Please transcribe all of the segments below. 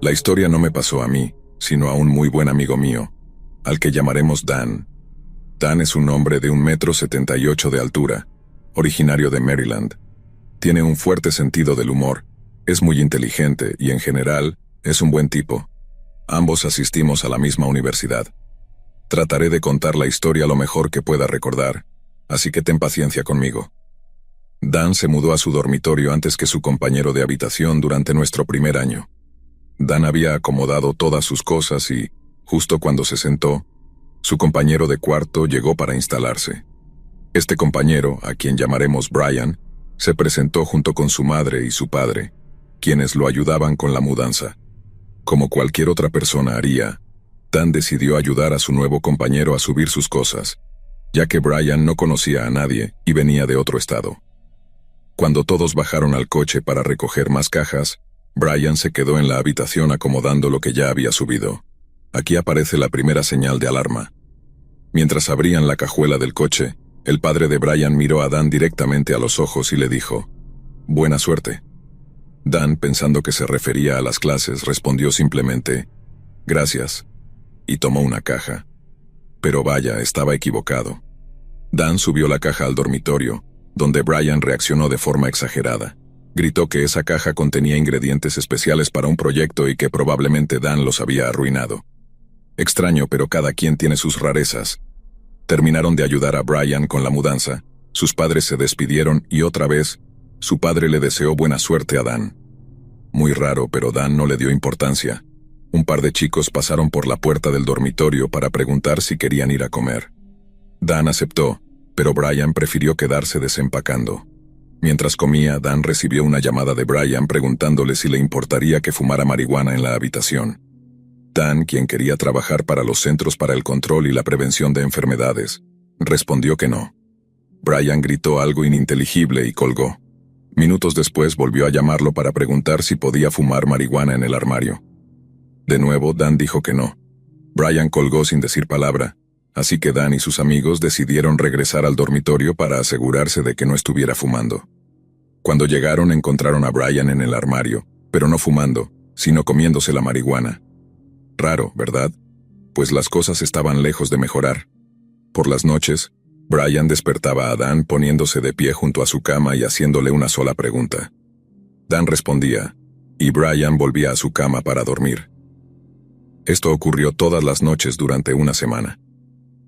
La historia no me pasó a mí, sino a un muy buen amigo mío, al que llamaremos Dan. Dan es un hombre de 1,78 m de altura, originario de Maryland. Tiene un fuerte sentido del humor, es muy inteligente y en general, es un buen tipo. Ambos asistimos a la misma universidad. Trataré de contar la historia lo mejor que pueda recordar, así que ten paciencia conmigo. Dan se mudó a su dormitorio antes que su compañero de habitación durante nuestro primer año. Dan había acomodado todas sus cosas y, justo cuando se sentó, su compañero de cuarto llegó para instalarse. Este compañero, a quien llamaremos Brian, se presentó junto con su madre y su padre, quienes lo ayudaban con la mudanza. Como cualquier otra persona haría, Dan decidió ayudar a su nuevo compañero a subir sus cosas, ya que Brian no conocía a nadie y venía de otro estado. Cuando todos bajaron al coche para recoger más cajas, Brian se quedó en la habitación acomodando lo que ya había subido. Aquí aparece la primera señal de alarma. Mientras abrían la cajuela del coche, el padre de Brian miró a Dan directamente a los ojos y le dijo: «Buena suerte». Dan, pensando que se refería a las clases, respondió simplemente: «Gracias», y tomó una caja. Pero vaya, estaba equivocado. Dan subió la caja al dormitorio, donde Brian reaccionó de forma exagerada. Gritó que esa caja contenía ingredientes especiales para un proyecto y que probablemente Dan los había arruinado. Extraño, pero cada quien tiene sus rarezas. Terminaron de ayudar a Brian con la mudanza, sus padres se despidieron y otra vez, su padre le deseó buena suerte a Dan. Muy raro, pero Dan no le dio importancia. Un par de chicos pasaron por la puerta del dormitorio para preguntar si querían ir a comer. Dan aceptó, pero Brian prefirió quedarse desempacando. Mientras comía, Dan recibió una llamada de Brian preguntándole si le importaría que fumara marihuana en la habitación. Dan, quien quería trabajar para los Centros para el Control y la Prevención de Enfermedades, respondió que no. Brian gritó algo ininteligible y colgó. Minutos después volvió a llamarlo para preguntar si podía fumar marihuana en el armario. De nuevo, Dan dijo que no. Brian colgó sin decir palabra, así que Dan y sus amigos decidieron regresar al dormitorio para asegurarse de que no estuviera fumando. Cuando llegaron encontraron a Brian en el armario, pero no fumando, sino comiéndose la marihuana. Raro, ¿verdad? Pues las cosas estaban lejos de mejorar. Por las noches, Brian despertaba a Dan poniéndose de pie junto a su cama y haciéndole una sola pregunta. Dan respondía, y Brian volvía a su cama para dormir. Esto ocurrió todas las noches durante una semana.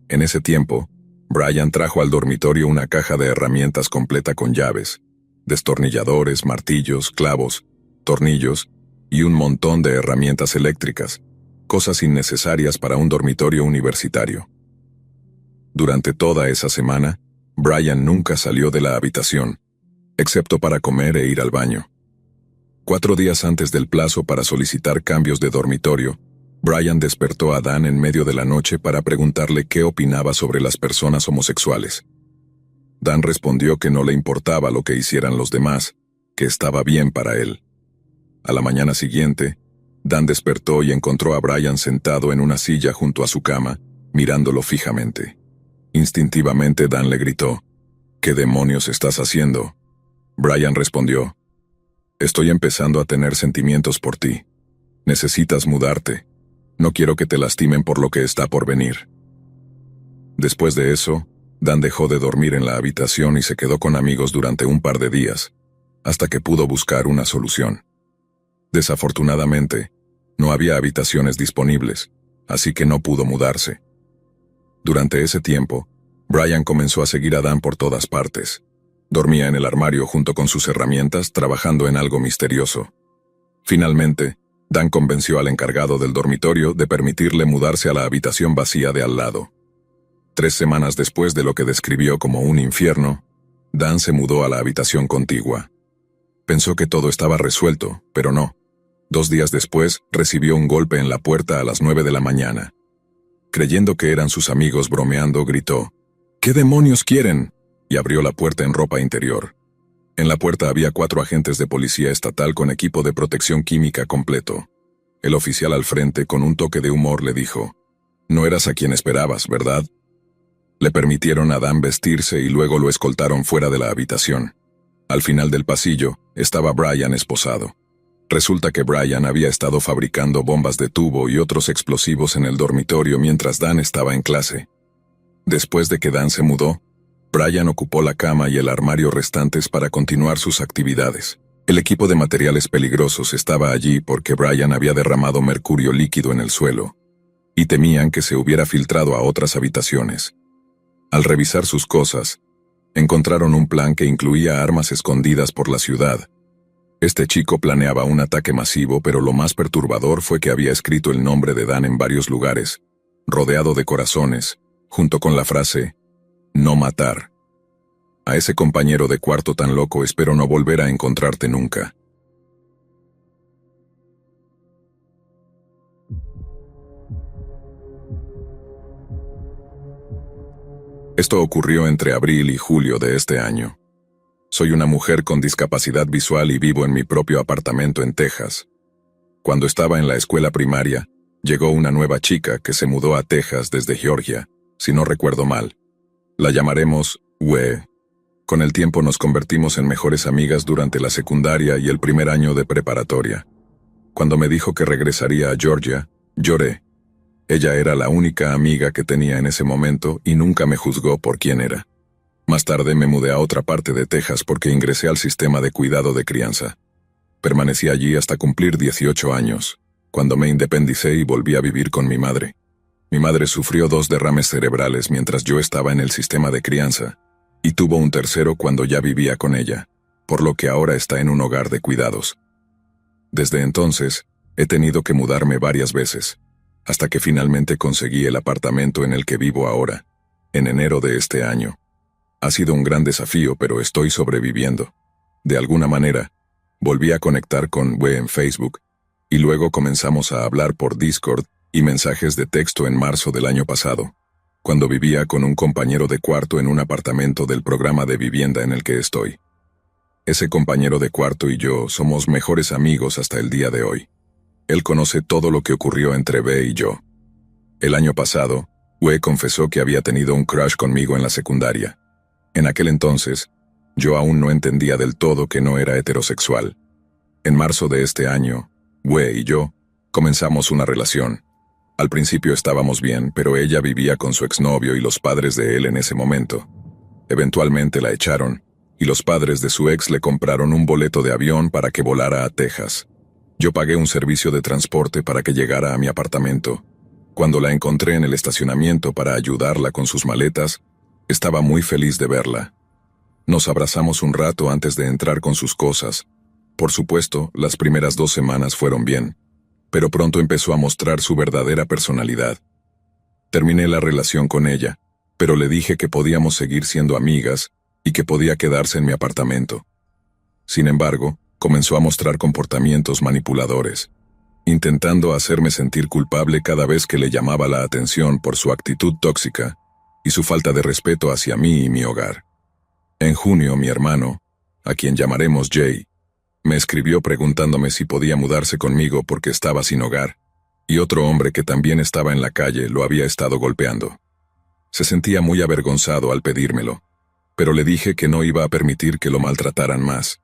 En ese tiempo, Brian trajo al dormitorio una caja de herramientas completa con llaves, destornilladores, martillos, clavos, tornillos y un montón de herramientas eléctricas, cosas innecesarias para un dormitorio universitario. Durante toda esa semana, Brian nunca salió de la habitación, excepto para comer e ir al baño. 4 días antes del plazo para solicitar cambios de dormitorio, Brian despertó a Dan en medio de la noche para preguntarle qué opinaba sobre las personas homosexuales. Dan respondió que no le importaba lo que hicieran los demás, que estaba bien para él. A la mañana siguiente, Dan despertó y encontró a Brian sentado en una silla junto a su cama, mirándolo fijamente. Instintivamente Dan le gritó: «¿Qué demonios estás haciendo?». Brian respondió: «Estoy empezando a tener sentimientos por ti. Necesitas mudarte. No quiero que te lastimen por lo que está por venir». Después de eso, Dan dejó de dormir en la habitación y se quedó con amigos durante un par de días, hasta que pudo buscar una solución. Desafortunadamente, no había habitaciones disponibles, así que no pudo mudarse. Durante ese tiempo, Brian comenzó a seguir a Dan por todas partes. Dormía en el armario junto con sus herramientas, trabajando en algo misterioso. Finalmente, Dan convenció al encargado del dormitorio de permitirle mudarse a la habitación vacía de al lado. 3 semanas después de lo que describió como un infierno, Dan se mudó a la habitación contigua. Pensó que todo estaba resuelto, pero no. 2 días después, recibió un golpe en la puerta a las 9 de la mañana. Creyendo que eran sus amigos bromeando, gritó: «¿Qué demonios quieren?», y abrió la puerta en ropa interior. En la puerta había 4 agentes de policía estatal con equipo de protección química completo. El oficial al frente, con un toque de humor, le dijo: «No eras a quien esperabas, ¿verdad?». Le permitieron a Dan vestirse y luego lo escoltaron fuera de la habitación. Al final del pasillo, estaba Brian esposado. Resulta que Brian había estado fabricando bombas de tubo y otros explosivos en el dormitorio mientras Dan estaba en clase. Después de que Dan se mudó, Brian ocupó la cama y el armario restantes para continuar sus actividades. El equipo de materiales peligrosos estaba allí porque Brian había derramado mercurio líquido en el suelo, y temían que se hubiera filtrado a otras habitaciones. Al revisar sus cosas, encontraron un plan que incluía armas escondidas por la ciudad. Este chico planeaba un ataque masivo, pero lo más perturbador fue que había escrito el nombre de Dan en varios lugares, rodeado de corazones, junto con la frase, "No matar". A ese compañero de cuarto tan loco espero no volver a encontrarte nunca. Esto ocurrió entre abril y julio de este año. Soy una mujer con discapacidad visual y vivo en mi propio apartamento en Texas. Cuando estaba en la escuela primaria, llegó una nueva chica que se mudó a Texas desde Georgia, si no recuerdo mal. La llamaremos Wee. Con el tiempo nos convertimos en mejores amigas durante la secundaria y el primer año de preparatoria. Cuando me dijo que regresaría a Georgia, lloré. Ella era la única amiga que tenía en ese momento y nunca me juzgó por quién era. Más tarde me mudé a otra parte de Texas porque ingresé al sistema de cuidado de crianza. Permanecí allí hasta cumplir 18 años, cuando me independicé y volví a vivir con mi madre. Mi madre sufrió 2 derrames cerebrales mientras yo estaba en el sistema de crianza, y tuvo un tercero cuando ya vivía con ella, por lo que ahora está en un hogar de cuidados. Desde entonces, he tenido que mudarme varias veces, hasta que finalmente conseguí el apartamento en el que vivo ahora, en enero de este año. Ha sido un gran desafío, pero estoy sobreviviendo. De alguna manera, volví a conectar con Wee en Facebook, y luego comenzamos a hablar por Discord y mensajes de texto en marzo del año pasado, cuando vivía con un compañero de cuarto en un apartamento del programa de vivienda en el que estoy. Ese compañero de cuarto y yo somos mejores amigos hasta el día de hoy. Él conoce todo lo que ocurrió entre Wee y yo. El año pasado, Wee confesó que había tenido un crush conmigo en la secundaria. En aquel entonces, yo aún no entendía del todo que no era heterosexual. En marzo de este año, Wee y yo comenzamos una relación. Al principio estábamos bien, pero ella vivía con su exnovio y los padres de él en ese momento. Eventualmente la echaron, y los padres de su ex le compraron un boleto de avión para que volara a Texas. Yo pagué un servicio de transporte para que llegara a mi apartamento. Cuando la encontré en el estacionamiento para ayudarla con sus maletas, estaba muy feliz de verla. Nos abrazamos un rato antes de entrar con sus cosas. Por supuesto, las primeras 2 semanas fueron bien, pero pronto empezó a mostrar su verdadera personalidad. Terminé la relación con ella, pero le dije que podíamos seguir siendo amigas y que podía quedarse en mi apartamento. Sin embargo, comenzó a mostrar comportamientos manipuladores, intentando hacerme sentir culpable cada vez que le llamaba la atención por su actitud tóxica y su falta de respeto hacia mí y mi hogar. En junio, mi hermano, a quien llamaremos Jay, me escribió preguntándome si podía mudarse conmigo porque estaba sin hogar, y otro hombre que también estaba en la calle lo había estado golpeando. Se sentía muy avergonzado al pedírmelo, pero le dije que no iba a permitir que lo maltrataran más.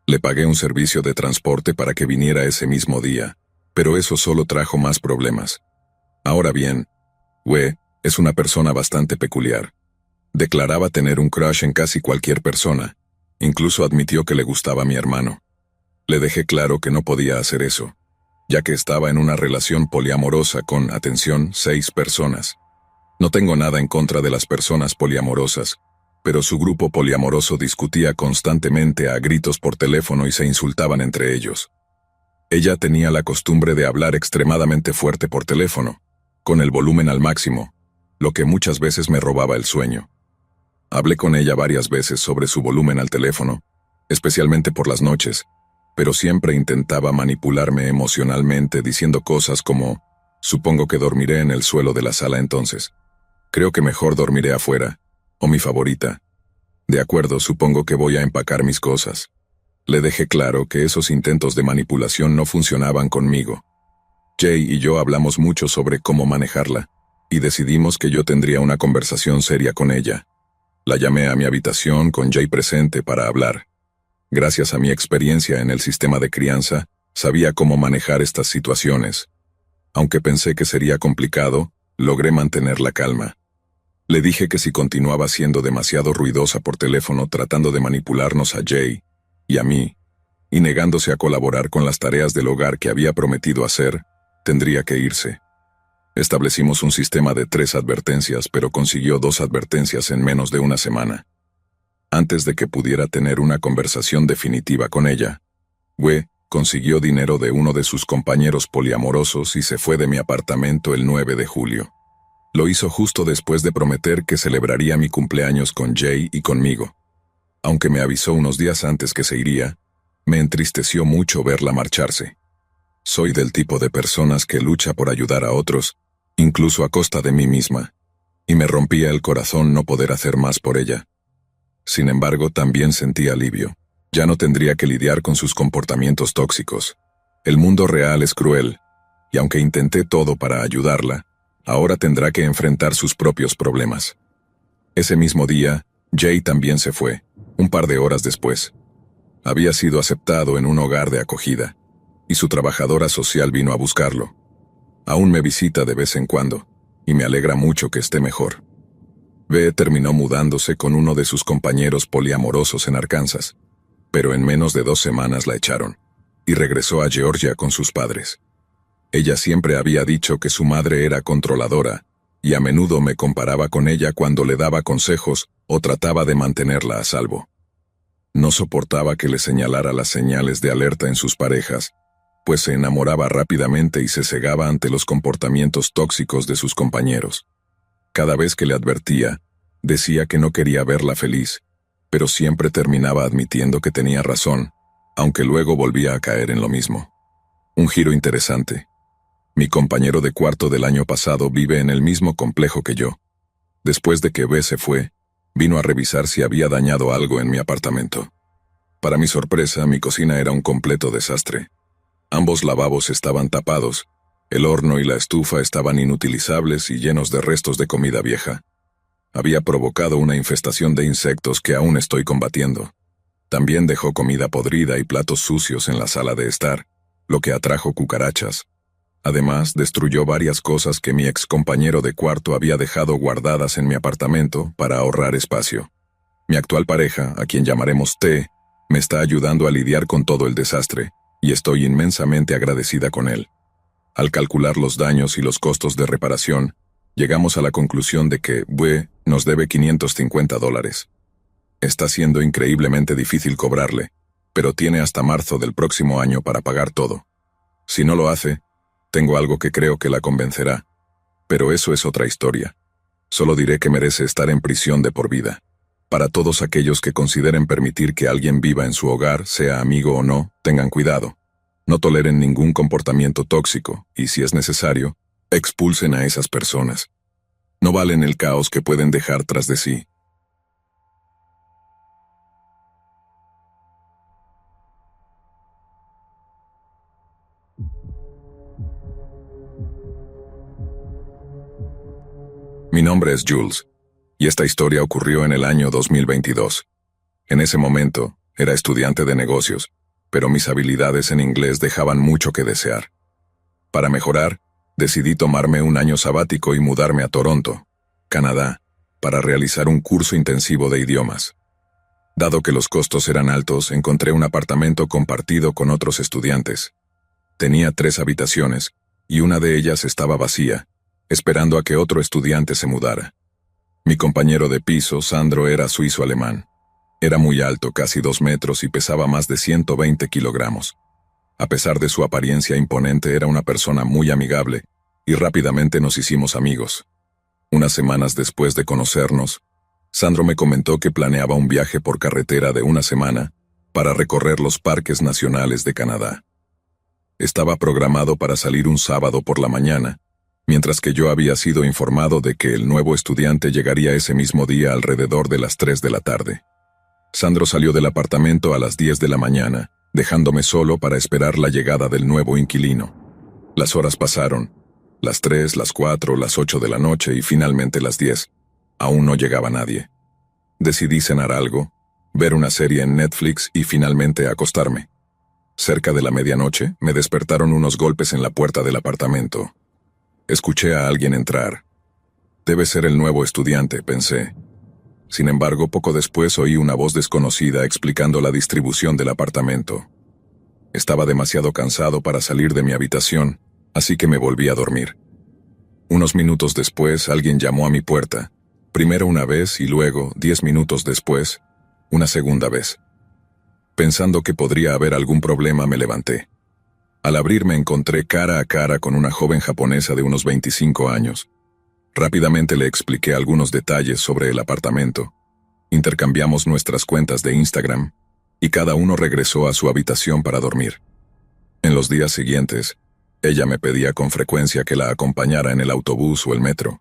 Le pagué un servicio de transporte para que viniera ese mismo día, pero eso solo trajo más problemas. Ahora bien, Wee es una persona bastante peculiar. Declaraba tener un crush en casi cualquier persona, incluso admitió que le gustaba a mi hermano. Le dejé claro que no podía hacer eso, ya que estaba en una relación poliamorosa con, atención, 6 personas. No tengo nada en contra de las personas poliamorosas, pero su grupo poliamoroso discutía constantemente a gritos por teléfono y se insultaban entre ellos. Ella tenía la costumbre de hablar extremadamente fuerte por teléfono, con el volumen al máximo, lo que muchas veces me robaba el sueño. Hablé con ella varias veces sobre su volumen al teléfono, especialmente por las noches, pero siempre intentaba manipularme emocionalmente diciendo cosas como, supongo que dormiré en el suelo de la sala entonces. Creo que mejor dormiré afuera, o mi favorita. De acuerdo, supongo que voy a empacar mis cosas. Le dejé claro que esos intentos de manipulación no funcionaban conmigo. Jay y yo hablamos mucho sobre cómo manejarla, y decidimos que yo tendría una conversación seria con ella. La llamé a mi habitación con Jay presente para hablar. Gracias a mi experiencia en el sistema de crianza, Sabía cómo manejar estas situaciones. Aunque pensé que sería complicado, logré mantener la calma. Le dije que si continuaba siendo demasiado ruidosa por teléfono tratando de manipularnos a Jay y a mí, y negándose a colaborar con las tareas del hogar que había prometido hacer, tendría que irse. Establecimos un sistema de 3 advertencias, pero consiguió 2 advertencias en menos de una semana. Antes de que pudiera tener una conversación definitiva con ella, Wei consiguió dinero de uno de sus compañeros poliamorosos y se fue de mi apartamento el 9 de julio. Lo hizo justo después de prometer que celebraría mi cumpleaños con Jay y conmigo. Aunque me avisó unos días antes que se iría, me entristeció mucho verla marcharse. Soy del tipo de personas que lucha por ayudar a otros, incluso a costa de mí misma, y me rompía el corazón no poder hacer más por ella. Sin embargo, también sentí alivio. Ya no tendría que lidiar con sus comportamientos tóxicos. El mundo real es cruel, y aunque intenté todo para ayudarla, ahora tendrá que enfrentar sus propios problemas. Ese mismo día, Jay también se fue, un par de horas después. Había sido aceptado en un hogar de acogida, y su trabajadora social vino a buscarlo. Aún me visita de vez en cuando, y me alegra mucho que esté mejor. B terminó mudándose con uno de sus compañeros poliamorosos en Arkansas, pero en menos de 2 semanas la echaron, y regresó a Georgia con sus padres. Ella siempre había dicho que su madre era controladora, y a menudo me comparaba con ella cuando le daba consejos o trataba de mantenerla a salvo. No soportaba que le señalara las señales de alerta en sus parejas, pues se enamoraba rápidamente y se cegaba ante los comportamientos tóxicos de sus compañeros. Cada vez que le advertía, decía que no quería verla feliz, pero siempre terminaba admitiendo que tenía razón, aunque luego volvía a caer en lo mismo. Un giro interesante. Mi compañero de cuarto del año pasado vive en el mismo complejo que yo. Después de que B se fue, vino a revisar si había dañado algo en mi apartamento. Para mi sorpresa, mi cocina era un completo desastre. Ambos lavabos estaban tapados, el horno y la estufa estaban inutilizables y llenos de restos de comida vieja. Había provocado una infestación de insectos que aún estoy combatiendo. También dejó comida podrida y platos sucios en la sala de estar, lo que atrajo cucarachas. Además, destruyó varias cosas que mi ex compañero de cuarto había dejado guardadas en mi apartamento para ahorrar espacio. Mi actual pareja, a quien llamaremos T, me está ayudando a lidiar con todo el desastre, y estoy inmensamente agradecida con él. Al calcular los daños y los costos de reparación, llegamos a la conclusión de que B nos debe $550. Está siendo increíblemente difícil cobrarle, pero tiene hasta marzo del próximo año para pagar todo. Si no lo hace, tengo algo que creo que la convencerá, pero eso es otra historia. Solo diré que merece estar en prisión de por vida. Para todos aquellos que consideren permitir que alguien viva en su hogar, sea amigo o no, tengan cuidado. No toleren ningún comportamiento tóxico y, si es necesario, expulsen a esas personas. No valen el caos que pueden dejar tras de sí. Mi nombre es Jules, y esta historia ocurrió en el año 2022. En ese momento, era estudiante de negocios, pero mis habilidades en inglés dejaban mucho que desear. Para mejorar, decidí tomarme un año sabático y mudarme a Toronto, Canadá, para realizar un curso intensivo de idiomas. Dado que los costos eran altos, encontré un apartamento compartido con otros estudiantes. Tenía 3 habitaciones, y una de ellas estaba vacía, esperando a que otro estudiante se mudara. Mi compañero de piso, Sandro, era suizo-alemán. Era muy alto, casi 2 metros, y pesaba más de 120 kilogramos. A pesar de su apariencia imponente, era una persona muy amigable, y rápidamente nos hicimos amigos. Unas semanas después de conocernos, Sandro me comentó que planeaba un viaje por carretera de una semana para recorrer los parques nacionales de Canadá. Estaba programado para salir un sábado por la mañana, mientras que yo había sido informado de que el nuevo estudiante llegaría ese mismo día alrededor de las 3 de la tarde. Sandro salió del apartamento a las 10 de la mañana, dejándome solo para esperar la llegada del nuevo inquilino. Las horas pasaron, las 3, las 4, las 8 de la noche y finalmente las 10. Aún no llegaba nadie. Decidí cenar algo, ver una serie en Netflix y finalmente acostarme. Cerca de la medianoche, me despertaron unos golpes en la puerta del apartamento. Escuché a alguien entrar. Debe ser el nuevo estudiante, pensé. Sin embargo, poco después oí una voz desconocida explicando la distribución del apartamento. Estaba demasiado cansado para salir de mi habitación, así que me volví a dormir. Unos minutos después, alguien llamó a mi puerta. Primero una vez y luego, 10 minutos después, una segunda vez. Pensando que podría haber algún problema, me levanté. Al abrir me encontré cara a cara con una joven japonesa de unos 25 años. Rápidamente le expliqué algunos detalles sobre el apartamento. Intercambiamos nuestras cuentas de Instagram y cada uno regresó a su habitación para dormir. En los días siguientes, ella me pedía con frecuencia que la acompañara en el autobús o el metro.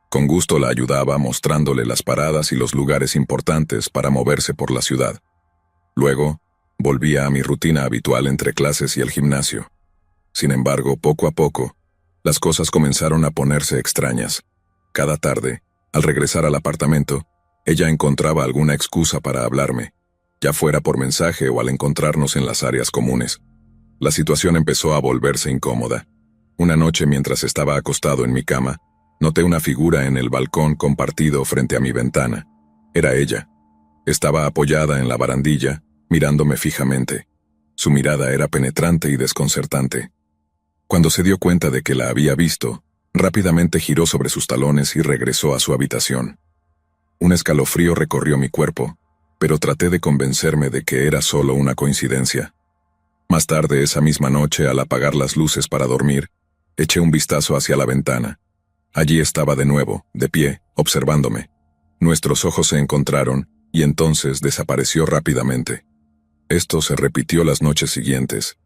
Con gusto la ayudaba mostrándole las paradas y los lugares importantes para moverse por la ciudad. Luego, volvía a mi rutina habitual entre clases y el gimnasio. Sin embargo, poco a poco, las cosas comenzaron a ponerse extrañas. Cada tarde, al regresar al apartamento, ella encontraba alguna excusa para hablarme, ya fuera por mensaje o al encontrarnos en las áreas comunes. La situación empezó a volverse incómoda. Una noche, mientras estaba acostado en mi cama, noté una figura en el balcón compartido frente a mi ventana. Era ella. Estaba apoyada en la barandilla, mirándome fijamente. Su mirada era penetrante y desconcertante. Cuando se dio cuenta de que la había visto, rápidamente giró sobre sus talones y regresó a su habitación. Un escalofrío recorrió mi cuerpo, pero traté de convencerme de que era solo una coincidencia. Más tarde esa misma noche, al apagar las luces para dormir, eché un vistazo hacia la ventana. Allí estaba de nuevo, de pie, observándome. Nuestros ojos se encontraron, y entonces desapareció rápidamente. Esto se repitió las noches siguientes.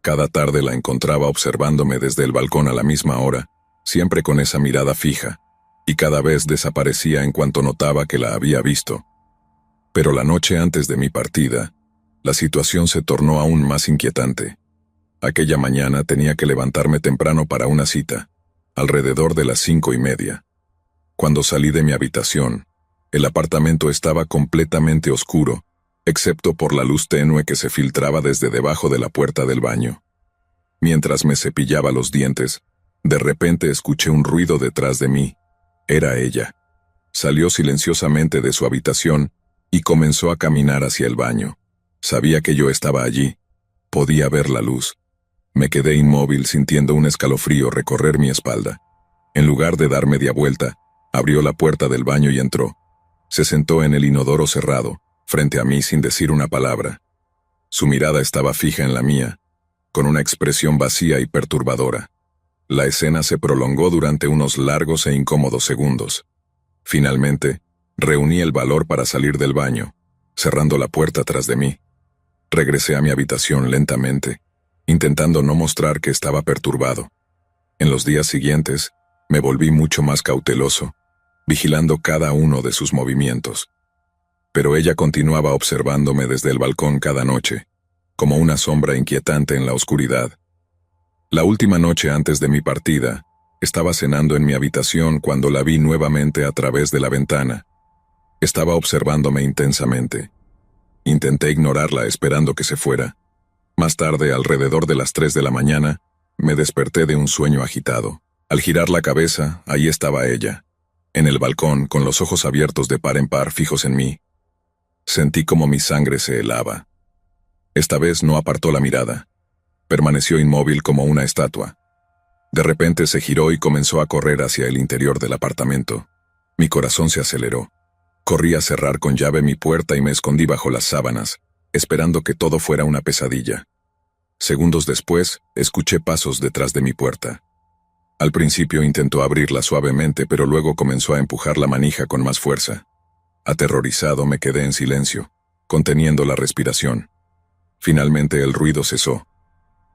Cada tarde la encontraba observándome desde el balcón a la misma hora, siempre con esa mirada fija, y cada vez desaparecía en cuanto notaba que la había visto. Pero la noche antes de mi partida, la situación se tornó aún más inquietante. Aquella mañana tenía que levantarme temprano para una cita, alrededor de las 5:30. Cuando salí de mi habitación, el apartamento estaba completamente oscuro, excepto por la luz tenue que se filtraba desde debajo de la puerta del baño. Mientras me cepillaba los dientes, de repente escuché un ruido detrás de mí. Era ella. Salió silenciosamente de su habitación y comenzó a caminar hacia el baño. Sabía que yo estaba allí. Podía ver la luz. Me quedé inmóvil sintiendo un escalofrío recorrer mi espalda. En lugar de dar media vuelta, abrió la puerta del baño y entró. Se sentó en el inodoro cerrado, frente a mí sin decir una palabra. Su mirada estaba fija en la mía, con una expresión vacía y perturbadora. La escena se prolongó durante unos largos e incómodos segundos. Finalmente, reuní el valor para salir del baño, cerrando la puerta tras de mí. Regresé a mi habitación lentamente, intentando no mostrar que estaba perturbado. En los días siguientes, me volví mucho más cauteloso, vigilando cada uno de sus movimientos. Pero ella continuaba observándome desde el balcón cada noche, como una sombra inquietante en la oscuridad. La última noche antes de mi partida, estaba cenando en mi habitación cuando la vi nuevamente a través de la ventana. Estaba observándome intensamente. Intenté ignorarla esperando que se fuera. Más tarde, alrededor de las 3 de la mañana, me desperté de un sueño agitado. Al girar la cabeza, ahí estaba ella, en el balcón con los ojos abiertos de par en par fijos en mí. Sentí como mi sangre se helaba. Esta vez no apartó la mirada. Permaneció inmóvil como una estatua. De repente se giró y comenzó a correr hacia el interior del apartamento. Mi corazón se aceleró. Corrí a cerrar con llave mi puerta y me escondí bajo las sábanas, esperando que todo fuera una pesadilla. Segundos después, escuché pasos detrás de mi puerta. Al principio intentó abrirla suavemente, pero luego comenzó a empujar la manija con más fuerza. Aterrorizado me quedé en silencio, conteniendo la respiración. Finalmente el ruido cesó.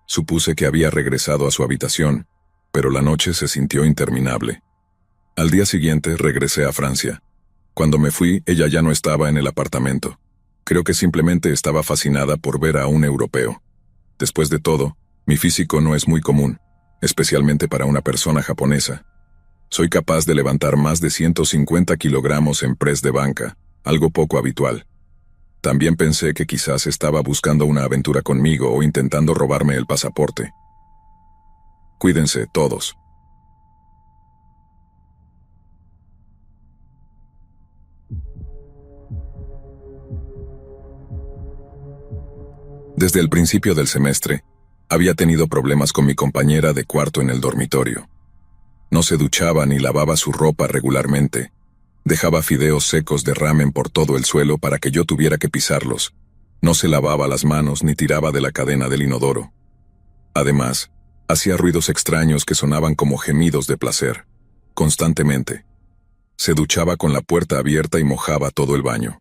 Supuse que había regresado a su habitación, pero la noche se sintió interminable. Al día siguiente regresé a Francia. Cuando me fui, ella ya no estaba en el apartamento. Creo que simplemente estaba fascinada por ver a un europeo. Después de todo, mi físico no es muy común, especialmente para una persona japonesa. Soy capaz de levantar más de 150 kilogramos en press de banca, algo poco habitual. También pensé que quizás estaba buscando una aventura conmigo o intentando robarme el pasaporte. Cuídense todos. Desde el principio del semestre, había tenido problemas con mi compañera de cuarto en el dormitorio. No se duchaba ni lavaba su ropa regularmente. Dejaba fideos secos de ramen por todo el suelo para que yo tuviera que pisarlos. No se lavaba las manos ni tiraba de la cadena del inodoro. Además, hacía ruidos extraños que sonaban como gemidos de placer, constantemente. Se duchaba con la puerta abierta y mojaba todo el baño.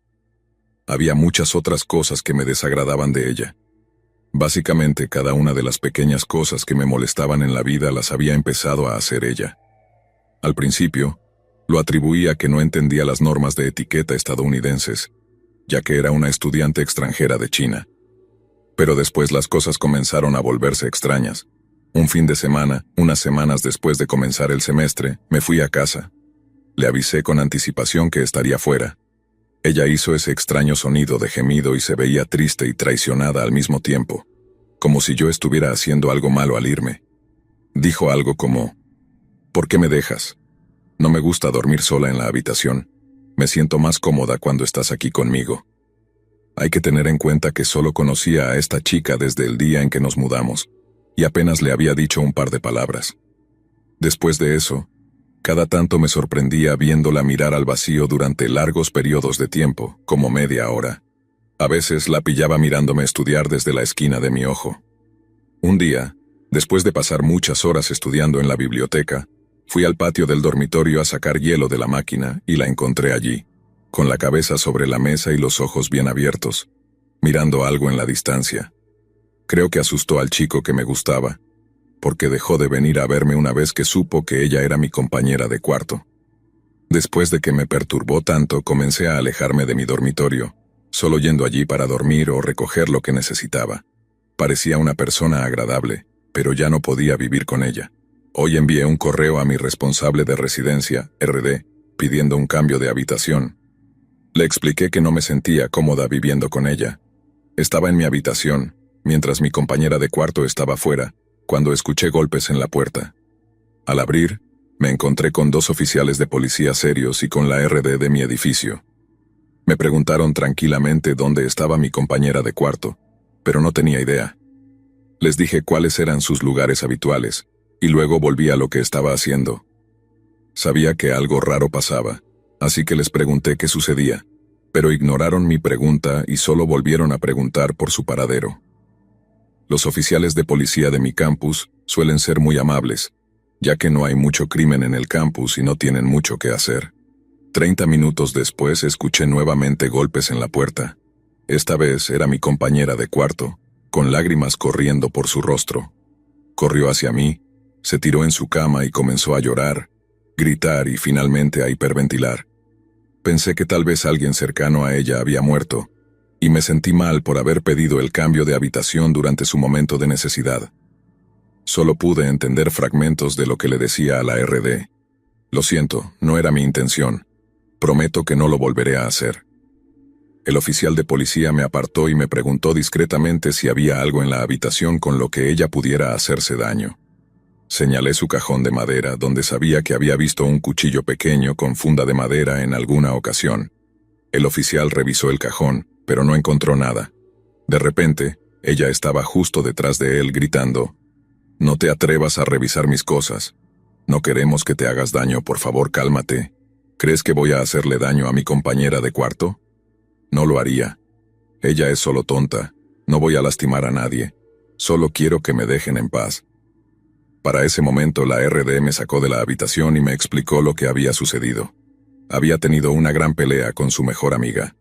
Había muchas otras cosas que me desagradaban de ella. Básicamente, cada una de las pequeñas cosas que me molestaban en la vida las había empezado a hacer ella. Al principio, lo atribuía a que no entendía las normas de etiqueta estadounidenses, ya que era una estudiante extranjera de China. Pero después las cosas comenzaron a volverse extrañas. Un fin de semana, unas semanas después de comenzar el semestre, me fui a casa. Le avisé con anticipación que estaría fuera. Ella hizo ese extraño sonido de gemido y se veía triste y traicionada al mismo tiempo, como si yo estuviera haciendo algo malo al irme. Dijo algo como: ¿por qué me dejas? No me gusta dormir sola en la habitación. Me siento más cómoda cuando estás aquí conmigo. Hay que tener en cuenta que solo conocía a esta chica desde el día en que nos mudamos, y apenas le había dicho un par de palabras. Después de eso, cada tanto me sorprendía viéndola mirar al vacío durante largos periodos de tiempo, como media hora. A veces la pillaba mirándome estudiar desde la esquina de mi ojo. Un día, después de pasar muchas horas estudiando en la biblioteca, fui al patio del dormitorio a sacar hielo de la máquina y la encontré allí, con la cabeza sobre la mesa y los ojos bien abiertos, mirando algo en la distancia. Creo que asustó al chico que me gustaba, porque dejó de venir a verme una vez que supo que ella era mi compañera de cuarto. Después de que me perturbó tanto, comencé a alejarme de mi dormitorio, solo yendo allí para dormir o recoger lo que necesitaba. Parecía una persona agradable, pero ya no podía vivir con ella. Hoy envié un correo a mi responsable de residencia, RD, pidiendo un cambio de habitación. Le expliqué que no me sentía cómoda viviendo con ella. Estaba en mi habitación, mientras mi compañera de cuarto estaba fuera, cuando escuché golpes en la puerta. Al abrir, me encontré con 2 oficiales de policía serios y con la RD de mi edificio. Me preguntaron tranquilamente dónde estaba mi compañera de cuarto, pero no tenía idea. Les dije cuáles eran sus lugares habituales, y luego volví a lo que estaba haciendo. Sabía que algo raro pasaba, así que les pregunté qué sucedía, pero ignoraron mi pregunta y solo volvieron a preguntar por su paradero. Los oficiales de policía de mi campus suelen ser muy amables, ya que no hay mucho crimen en el campus y no tienen mucho que hacer. 30 minutos después escuché nuevamente golpes en la puerta. Esta vez era mi compañera de cuarto, con lágrimas corriendo por su rostro. Corrió hacia mí, se tiró en su cama y comenzó a llorar, gritar y finalmente a hiperventilar. Pensé que tal vez alguien cercano a ella había muerto, y me sentí mal por haber pedido el cambio de habitación durante su momento de necesidad. Solo pude entender fragmentos de lo que le decía a la RD. Lo siento, no era mi intención. Prometo que no lo volveré a hacer. El oficial de policía me apartó y me preguntó discretamente si había algo en la habitación con lo que ella pudiera hacerse daño. Señalé su cajón de madera, donde sabía que había visto un cuchillo pequeño con funda de madera en alguna ocasión. El oficial revisó el cajón, pero no encontró nada. De repente, ella estaba justo detrás de él gritando: «No te atrevas a revisar mis cosas. No queremos que te hagas daño, por favor, cálmate. ¿Crees que voy a hacerle daño a mi compañera de cuarto? No lo haría. Ella es solo tonta. No voy a lastimar a nadie. Solo quiero que me dejen en paz». Para ese momento la RD me sacó de la habitación y me explicó lo que había sucedido. Había tenido una gran pelea con su mejor amiga.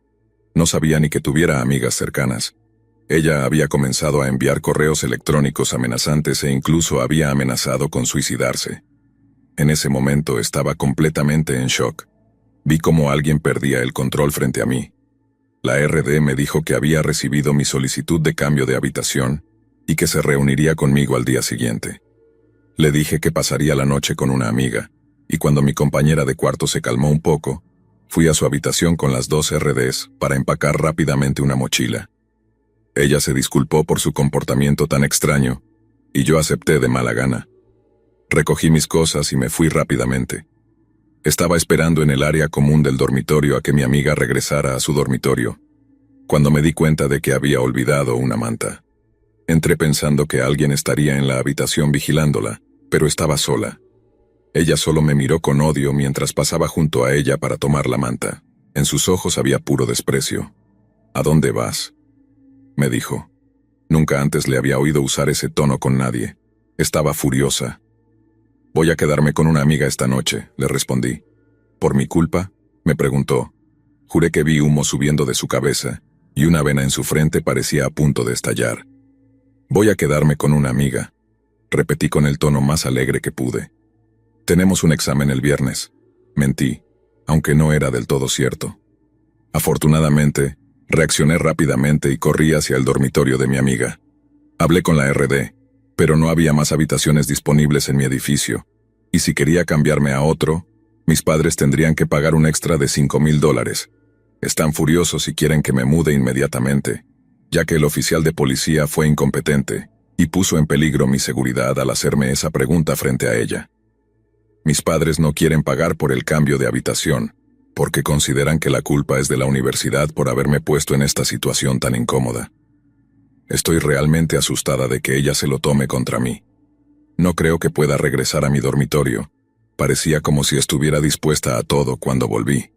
No sabía ni que tuviera amigas cercanas. Ella había comenzado a enviar correos electrónicos amenazantes e incluso había amenazado con suicidarse. En ese momento estaba completamente en shock. Vi cómo alguien perdía el control frente a mí. La RD me dijo que había recibido mi solicitud de cambio de habitación y que se reuniría conmigo al día siguiente. Le dije que pasaría la noche con una amiga, y cuando mi compañera de cuarto se calmó un poco, Fui a su habitación con las 2 RDs para empacar rápidamente una mochila. Ella se disculpó por su comportamiento tan extraño, y yo acepté de mala gana. Recogí mis cosas y me fui rápidamente. Estaba esperando en el área común del dormitorio a que mi amiga regresara a su dormitorio, cuando me di cuenta de que había olvidado una manta. Entré pensando que alguien estaría en la habitación vigilándola, pero estaba sola. Ella solo me miró con odio mientras pasaba junto a ella para tomar la manta. En sus ojos había puro desprecio. «¿A dónde vas?», me dijo. Nunca antes le había oído usar ese tono con nadie. Estaba furiosa. «Voy a quedarme con una amiga esta noche», le respondí. «¿Por mi culpa?», me preguntó. Juré que vi humo subiendo de su cabeza, y una vena en su frente parecía a punto de estallar. «Voy a quedarme con una amiga», repetí con el tono más alegre que pude. «Tenemos un examen el viernes», mentí, aunque no era del todo cierto. Afortunadamente, reaccioné rápidamente y corrí hacia el dormitorio de mi amiga. Hablé con la RD, pero no había más habitaciones disponibles en mi edificio, y si quería cambiarme a otro, mis padres tendrían que pagar un extra de $5,000. Están furiosos y quieren que me mude inmediatamente, ya que el oficial de policía fue incompetente y puso en peligro mi seguridad al hacerme esa pregunta frente a ella. Mis padres no quieren pagar por el cambio de habitación, porque consideran que la culpa es de la universidad por haberme puesto en esta situación tan incómoda. Estoy realmente asustada de que ella se lo tome contra mí. No creo que pueda regresar a mi dormitorio. Parecía como si estuviera dispuesta a todo cuando volví.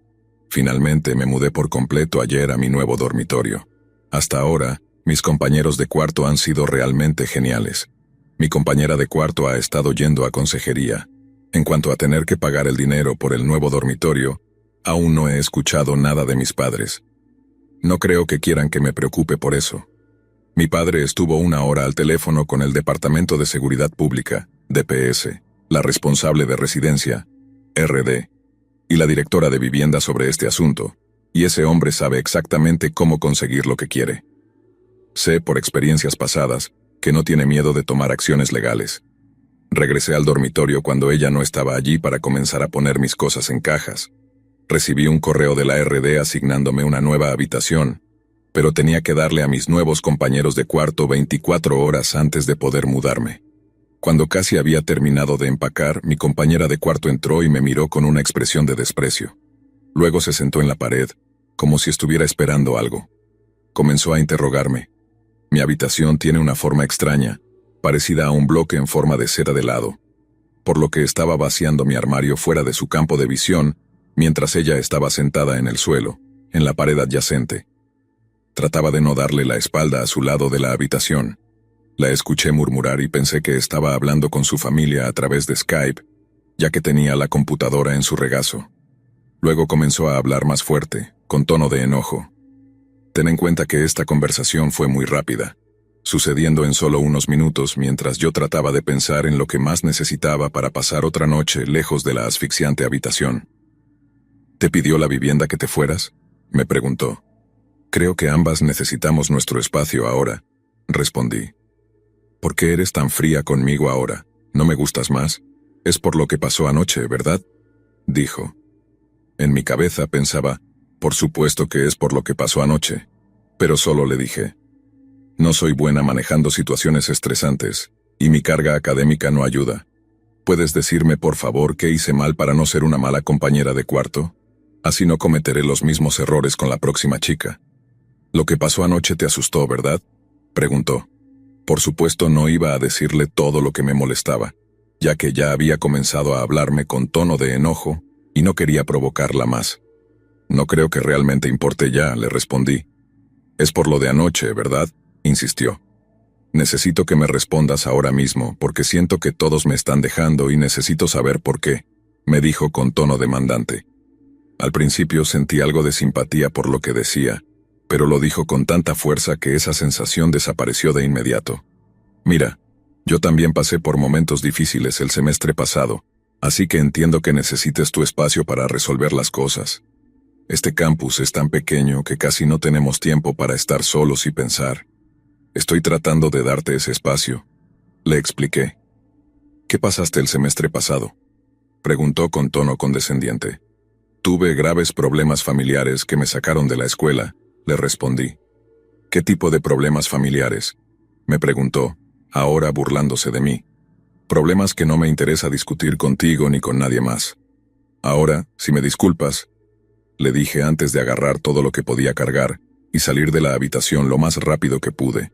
Finalmente me mudé por completo ayer a mi nuevo dormitorio. Hasta ahora, mis compañeros de cuarto han sido realmente geniales. Mi compañera de cuarto ha estado yendo a consejería. En cuanto a tener que pagar el dinero por el nuevo dormitorio, aún no he escuchado nada de mis padres. No creo que quieran que me preocupe por eso. Mi padre estuvo 1 hora al teléfono con el Departamento de Seguridad Pública, DPS, la responsable de residencia, RD, y la directora de vivienda sobre este asunto, y ese hombre sabe exactamente cómo conseguir lo que quiere. Sé por experiencias pasadas que no tiene miedo de tomar acciones legales. Regresé al dormitorio cuando ella no estaba allí para comenzar a poner mis cosas en cajas. Recibí un correo de la RD asignándome una nueva habitación, pero tenía que darle a mis nuevos compañeros de cuarto 24 horas antes de poder mudarme. Cuando casi había terminado de empacar, mi compañera de cuarto entró y me miró con una expresión de desprecio. Luego se sentó en la pared, como si estuviera esperando algo. Comenzó a interrogarme. Mi habitación tiene una forma extraña, parecida a un bloque en forma de seda de helado, por lo que estaba vaciando mi armario fuera de su campo de visión, mientras ella estaba sentada en el suelo, en la pared adyacente. Trataba de no darle la espalda a su lado de la habitación. La escuché murmurar y pensé que estaba hablando con su familia a través de Skype, ya que tenía la computadora en su regazo. Luego comenzó a hablar más fuerte, con tono de enojo. Ten en cuenta que esta conversación fue muy rápida, sucediendo en solo unos minutos mientras yo trataba de pensar en lo que más necesitaba para pasar otra noche lejos de la asfixiante habitación. ¿Te pidió la vivienda que te fueras?, me preguntó. Creo que ambas necesitamos nuestro espacio ahora, respondí. ¿Por qué eres tan fría conmigo ahora? ¿No me gustas más? Es por lo que pasó anoche, ¿verdad?, dijo. En mi cabeza pensaba, por supuesto que es por lo que pasó anoche, pero solo le dije, no soy buena manejando situaciones estresantes, y mi carga académica no ayuda. ¿Puedes decirme por favor qué hice mal para no ser una mala compañera de cuarto? Así no cometeré los mismos errores con la próxima chica. Lo que pasó anoche te asustó, ¿verdad?, preguntó. Por supuesto no iba a decirle todo lo que me molestaba, ya que ya había comenzado a hablarme con tono de enojo y no quería provocarla más. No creo que realmente importe ya, le respondí. Es por lo de anoche, ¿verdad?, insistió. Necesito que me respondas ahora mismo porque siento que todos me están dejando y necesito saber por qué, me dijo con tono demandante. Al principio sentí algo de simpatía por lo que decía, pero lo dijo con tanta fuerza que esa sensación desapareció de inmediato. Mira, yo también pasé por momentos difíciles el semestre pasado, así que entiendo que necesites tu espacio para resolver las cosas. Este campus es tan pequeño que casi no tenemos tiempo para estar solos y pensar. Estoy tratando de darte ese espacio, le expliqué. ¿Qué pasaste el semestre pasado?, preguntó con tono condescendiente. Tuve graves problemas familiares que me sacaron de la escuela, le respondí. ¿Qué tipo de problemas familiares?, me preguntó, ahora burlándose de mí. Problemas que no me interesa discutir contigo ni con nadie más. Ahora, si me disculpas, le dije antes de agarrar todo lo que podía cargar y salir de la habitación lo más rápido que pude.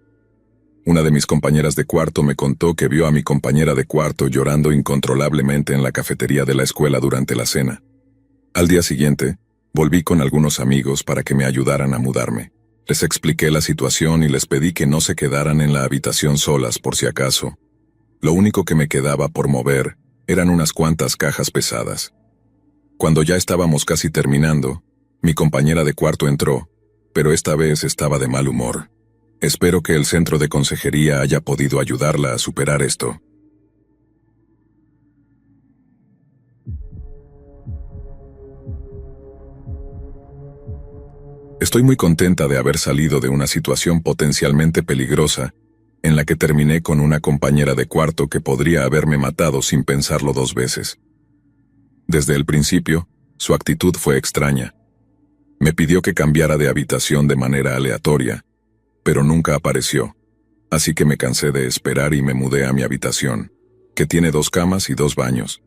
Una de mis compañeras de cuarto me contó que vio a mi compañera de cuarto llorando incontrolablemente en la cafetería de la escuela durante la cena. Al día siguiente, volví con algunos amigos para que me ayudaran a mudarme. Les expliqué la situación y les pedí que no se quedaran en la habitación solas por si acaso. Lo único que me quedaba por mover eran unas cuantas cajas pesadas. Cuando ya estábamos casi terminando, mi compañera de cuarto entró, pero esta vez estaba de mal humor. Espero que el centro de consejería haya podido ayudarla a superar esto. Estoy muy contenta de haber salido de una situación potencialmente peligrosa, en la que terminé con una compañera de cuarto que podría haberme matado sin pensarlo 2 veces. Desde el principio, su actitud fue extraña. Me pidió que cambiara de habitación de manera aleatoria, pero nunca apareció, así que me cansé de esperar y me mudé a mi habitación, que tiene 2 camas y 2 baños.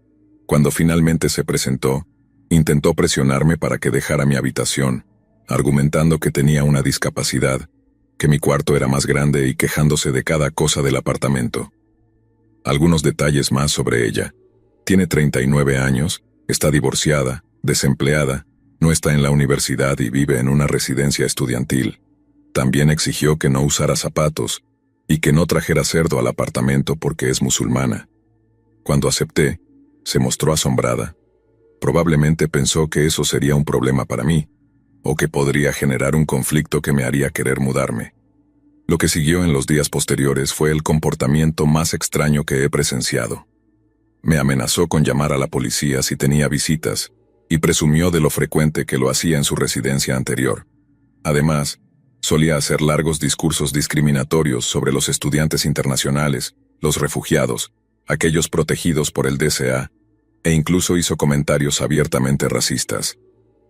Cuando finalmente se presentó, intentó presionarme para que dejara mi habitación, argumentando que tenía una discapacidad, que mi cuarto era más grande y quejándose de cada cosa del apartamento. Algunos detalles más sobre ella. Tiene 39 años, está divorciada, desempleada, no está en la universidad y vive en una residencia estudiantil. También exigió que no usara zapatos y que no trajera cerdo al apartamento porque es musulmana. Cuando acepté, se mostró asombrada. Probablemente pensó que eso sería un problema para mí, o que podría generar un conflicto que me haría querer mudarme. Lo que siguió en los días posteriores fue el comportamiento más extraño que he presenciado. Me amenazó con llamar a la policía si tenía visitas, y presumió de lo frecuente que lo hacía en su residencia anterior. Además, solía hacer largos discursos discriminatorios sobre los estudiantes internacionales, los refugiados, aquellos protegidos por el DCA, e incluso hizo comentarios abiertamente racistas.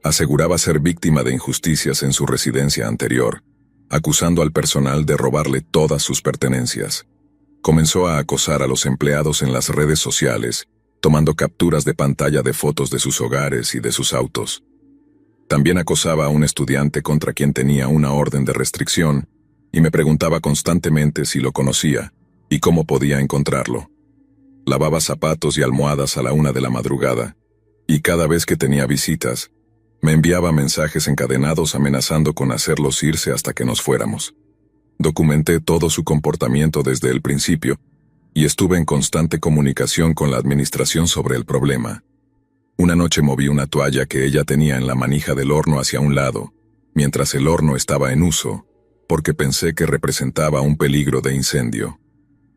Aseguraba ser víctima de injusticias en su residencia anterior, acusando al personal de robarle todas sus pertenencias. Comenzó a acosar a los empleados en las redes sociales, tomando capturas de pantalla de fotos de sus hogares y de sus autos. También acosaba a un estudiante contra quien tenía una orden de restricción, y me preguntaba constantemente si lo conocía y cómo podía encontrarlo. Lavaba zapatos y almohadas a la 1 de la madrugada, y cada vez que tenía visitas, me enviaba mensajes encadenados amenazando con hacerlos irse hasta que nos fuéramos. Documenté todo su comportamiento desde el principio, y estuve en constante comunicación con la administración sobre el problema. Una noche moví una toalla que ella tenía en la manija del horno hacia un lado, mientras el horno estaba en uso, porque pensé que representaba un peligro de incendio.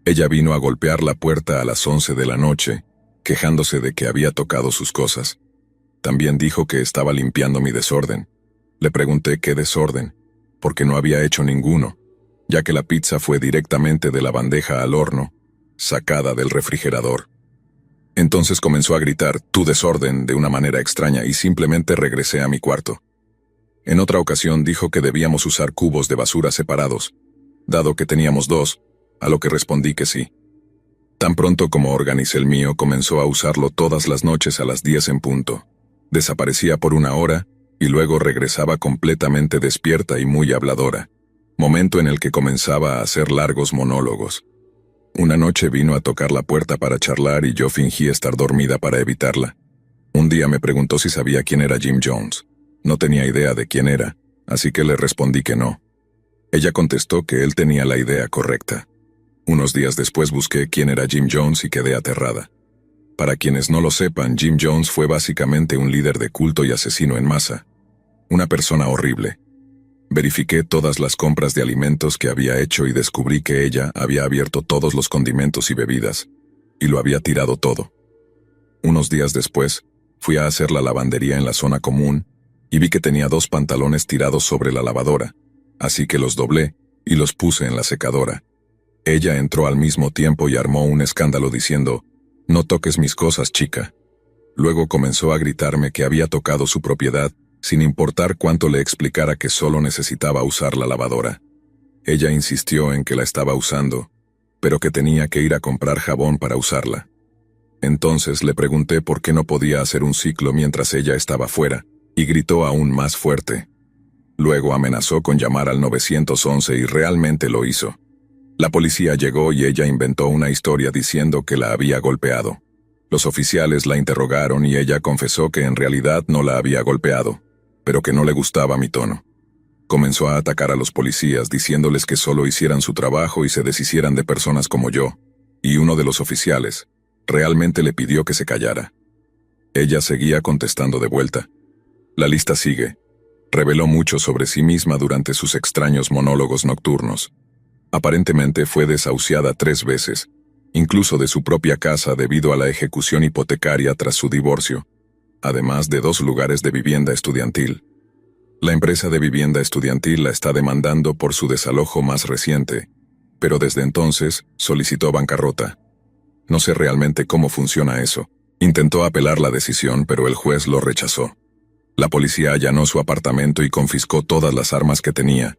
Ella vino a golpear la puerta a las 11 de la noche, quejándose de que había tocado sus cosas. También dijo que estaba limpiando mi desorden. Le pregunté qué desorden, porque no había hecho ninguno, ya que la pizza fue directamente de la bandeja al horno, sacada del refrigerador. Entonces comenzó a gritar "tu desorden" de una manera extraña y simplemente regresé a mi cuarto. En otra ocasión dijo que debíamos usar cubos de basura separados, dado que teníamos 2, a lo que respondí que sí. Tan pronto como organicé el mío, comenzó a usarlo todas las noches a las 10 en punto. Desaparecía por 1 hora, y luego regresaba completamente despierta y muy habladora, momento en el que comenzaba a hacer largos monólogos. Una noche vino a tocar la puerta para charlar y yo fingí estar dormida para evitarla. Un día me preguntó si sabía quién era Jim Jones. No tenía idea de quién era, así que le respondí que no. Ella contestó que él tenía la idea correcta. Unos días después busqué quién era Jim Jones y quedé aterrada. Para quienes no lo sepan, Jim Jones fue básicamente un líder de culto y asesino en masa. Una persona horrible. Verifiqué todas las compras de alimentos que había hecho y descubrí que ella había abierto todos los condimentos y bebidas, y lo había tirado todo. Unos días después, fui a hacer la lavandería en la zona común, y vi que tenía 2 pantalones tirados sobre la lavadora, así que los doblé y los puse en la secadora. Ella entró al mismo tiempo y armó un escándalo diciendo: "No toques mis cosas, chica". Luego comenzó a gritarme que había tocado su propiedad, sin importar cuánto le explicara que solo necesitaba usar la lavadora. Ella insistió en que la estaba usando, pero que tenía que ir a comprar jabón para usarla. Entonces le pregunté por qué no podía hacer un ciclo mientras ella estaba fuera, y gritó aún más fuerte. Luego amenazó con llamar al 911 y realmente lo hizo. La policía llegó y ella inventó una historia diciendo que la había golpeado. Los oficiales la interrogaron y ella confesó que en realidad no la había golpeado, pero que no le gustaba mi tono. Comenzó a atacar a los policías diciéndoles que solo hicieran su trabajo y se deshicieran de personas como yo, y uno de los oficiales realmente le pidió que se callara. Ella seguía contestando de vuelta. La lista sigue. Reveló mucho sobre sí misma durante sus extraños monólogos nocturnos. Aparentemente fue desahuciada 3 veces, incluso de su propia casa debido a la ejecución hipotecaria tras su divorcio, además de 2 lugares de vivienda estudiantil. La empresa de vivienda estudiantil la está demandando por su desalojo más reciente, pero desde entonces solicitó bancarrota. No sé realmente cómo funciona eso. Intentó apelar la decisión, pero el juez lo rechazó. La policía allanó su apartamento y confiscó todas las armas que tenía,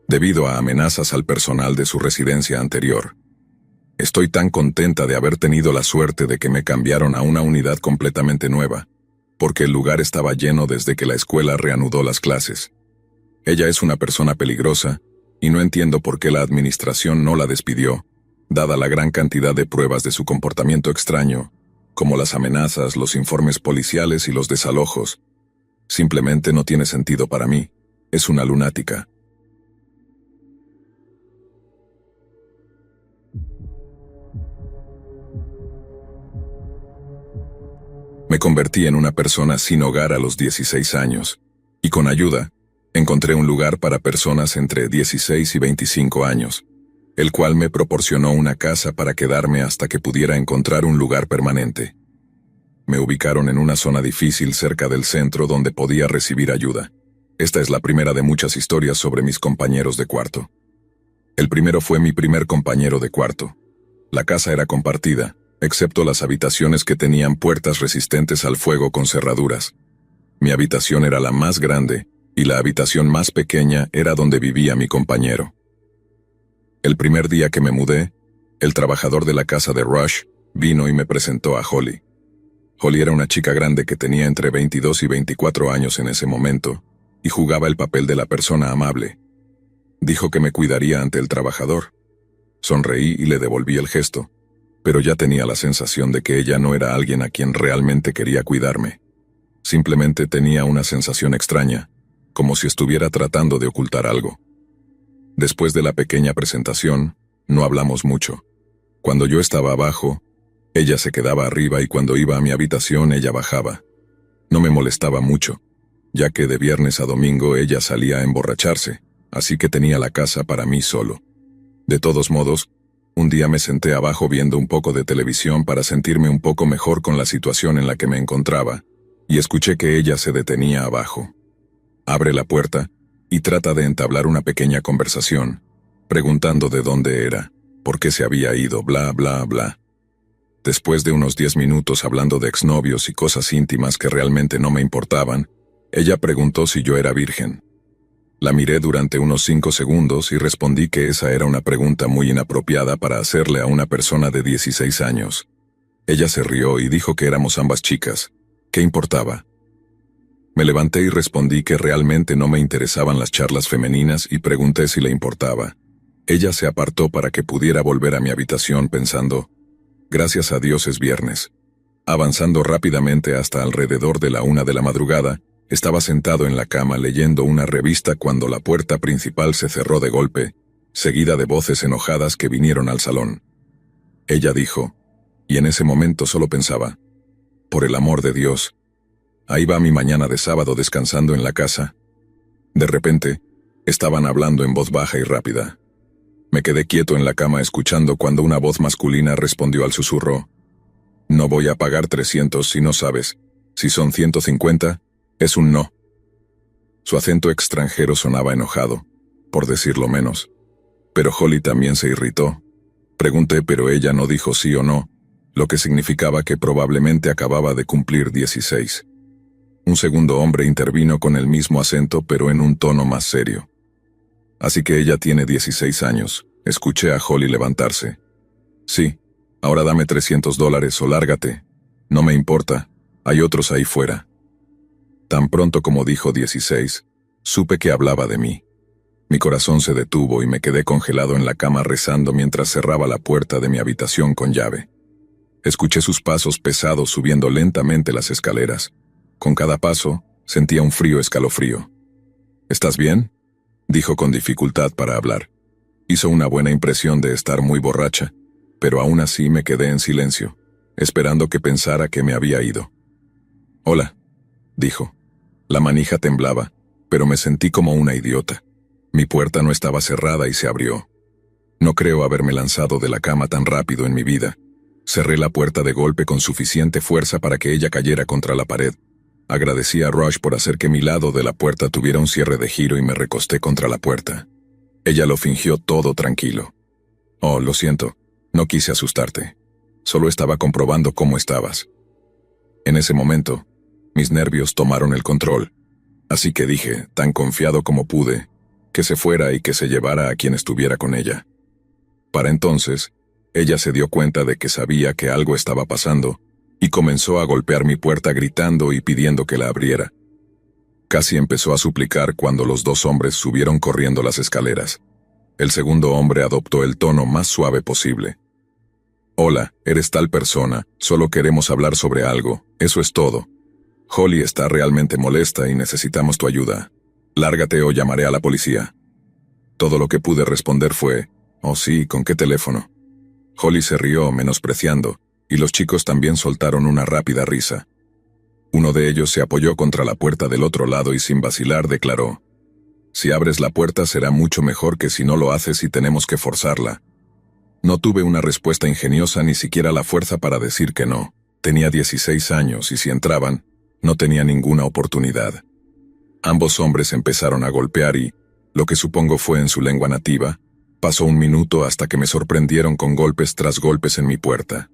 debido a amenazas al personal de su residencia anterior. Estoy tan contenta de haber tenido la suerte de que me cambiaron a una unidad completamente nueva, porque el lugar estaba lleno desde que la escuela reanudó las clases. Ella es una persona peligrosa, y no entiendo por qué la administración no la despidió, dada la gran cantidad de pruebas de su comportamiento extraño, como las amenazas, los informes policiales y los desalojos. Simplemente no tiene sentido para mí. Es una lunática. Me convertí en una persona sin hogar a los 16 años, y con ayuda, encontré un lugar para personas entre 16 y 25 años, el cual me proporcionó una casa para quedarme hasta que pudiera encontrar un lugar permanente. Me ubicaron en una zona difícil cerca del centro donde podía recibir ayuda. Esta es la primera de muchas historias sobre mis compañeros de cuarto. El primero fue mi primer compañero de cuarto. La casa era compartida, excepto las habitaciones que tenían puertas resistentes al fuego con cerraduras. Mi habitación era la más grande, y la habitación más pequeña era donde vivía mi compañero. El primer día que me mudé, el trabajador de la casa de Rush vino y me presentó a Holly. Holly era una chica grande que tenía entre 22 y 24 años en ese momento, y jugaba el papel de la persona amable. Dijo que me cuidaría ante el trabajador. Sonreí y le devolví el gesto, pero ya tenía la sensación de que ella no era alguien a quien realmente quería cuidarme. Simplemente tenía una sensación extraña, como si estuviera tratando de ocultar algo. Después de la pequeña presentación, no hablamos mucho. Cuando yo estaba abajo, ella se quedaba arriba y cuando iba a mi habitación ella bajaba. No me molestaba mucho, ya que de viernes a domingo ella salía a emborracharse, así que tenía la casa para mí solo. De todos modos, un día me senté abajo viendo un poco de televisión para sentirme un poco mejor con la situación en la que me encontraba, y escuché que ella se detenía abajo. Abre la puerta y trata de entablar una pequeña conversación, preguntando de dónde era, por qué se había ido, bla, bla, bla. Después de unos 10 minutos hablando de exnovios y cosas íntimas que realmente no me importaban, ella preguntó si yo era virgen. La miré durante unos 5 segundos y respondí que esa era una pregunta muy inapropiada para hacerle a una persona de 16 años. Ella se rió y dijo que éramos ambas chicas. ¿Qué importaba? Me levanté y respondí que realmente no me interesaban las charlas femeninas y pregunté si le importaba. Ella se apartó para que pudiera volver a mi habitación pensando, gracias a Dios es viernes. Avanzando rápidamente hasta alrededor de la 1 de la madrugada, estaba sentado en la cama leyendo una revista cuando la puerta principal se cerró de golpe, seguida de voces enojadas que vinieron al salón. Ella dijo, y en ese momento solo pensaba, por el amor de Dios, ahí va mi mañana de sábado descansando en la casa. De repente, estaban hablando en voz baja y rápida. Me quedé quieto en la cama escuchando cuando una voz masculina respondió al susurro. No voy a pagar 300 si no sabes. Si son 150, es un no. Su acento extranjero sonaba enojado, por decirlo menos. Pero Holly también se irritó. Pregunté, pero ella no dijo sí o no, lo que significaba que probablemente acababa de cumplir 16. Un segundo hombre intervino con el mismo acento pero en un tono más serio. Así que ella tiene 16 años. Escuché a Holly levantarse. Sí, ahora dame $300 o lárgate. No me importa, hay otros ahí fuera. Tan pronto como dijo 16, supe que hablaba de mí. Mi corazón se detuvo y me quedé congelado en la cama rezando mientras cerraba la puerta de mi habitación con llave. Escuché sus pasos pesados subiendo lentamente las escaleras. Con cada paso, sentía un frío escalofrío. ¿Estás bien?, dijo con dificultad para hablar. Hizo una buena impresión de estar muy borracha, pero aún así me quedé en silencio, esperando que pensara que me había ido. «Hola», dijo. La manija temblaba, pero me sentí como una idiota. Mi puerta no estaba cerrada y se abrió. No creo haberme lanzado de la cama tan rápido en mi vida. Cerré la puerta de golpe con suficiente fuerza para que ella cayera contra la pared. Agradecí a Rush por hacer que mi lado de la puerta tuviera un cierre de giro y me recosté contra la puerta. Ella lo fingió todo tranquilo. «Oh, lo siento, no quise asustarte. Solo estaba comprobando cómo estabas». En ese momento, mis nervios tomaron el control, así que dije, tan confiado como pude, que se fuera y que se llevara a quien estuviera con ella. Para entonces, ella se dio cuenta de que sabía que algo estaba pasando, y comenzó a golpear mi puerta gritando y pidiendo que la abriera. Casi empezó a suplicar cuando los dos hombres subieron corriendo las escaleras. El segundo hombre adoptó el tono más suave posible. «Hola, eres tal persona, solo queremos hablar sobre algo, eso es todo. Holly está realmente molesta y necesitamos tu ayuda. Lárgate o llamaré a la policía». Todo lo que pude responder fue, «Oh sí, ¿con qué teléfono?». Holly se rió, menospreciando, y los chicos también soltaron una rápida risa. Uno de ellos se apoyó contra la puerta del otro lado y sin vacilar declaró, «Si abres la puerta será mucho mejor que si no lo haces y tenemos que forzarla». No tuve una respuesta ingeniosa ni siquiera la fuerza para decir que no. Tenía 16 años y si entraban, no tenía ninguna oportunidad. Ambos hombres empezaron a golpear y, lo que supongo fue en su lengua nativa, pasó un minuto hasta que me sorprendieron con golpes tras golpes en mi puerta.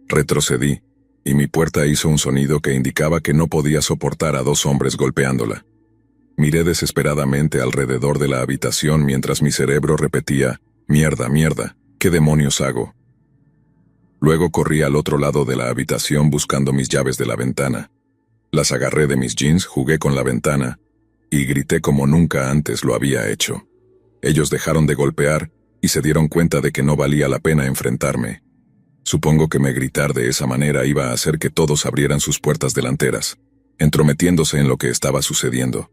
Retrocedí, y mi puerta hizo un sonido que indicaba que no podía soportar a dos hombres golpeándola. Miré desesperadamente alrededor de la habitación mientras mi cerebro repetía, «Mierda, mierda, ¿qué demonios hago?». Luego corrí al otro lado de la habitación buscando mis llaves de la ventana. Las agarré de mis jeans, jugué con la ventana, y grité como nunca antes lo había hecho. Ellos dejaron de golpear, y se dieron cuenta de que no valía la pena enfrentarme. Supongo que me gritar de esa manera iba a hacer que todos abrieran sus puertas delanteras, entrometiéndose en lo que estaba sucediendo.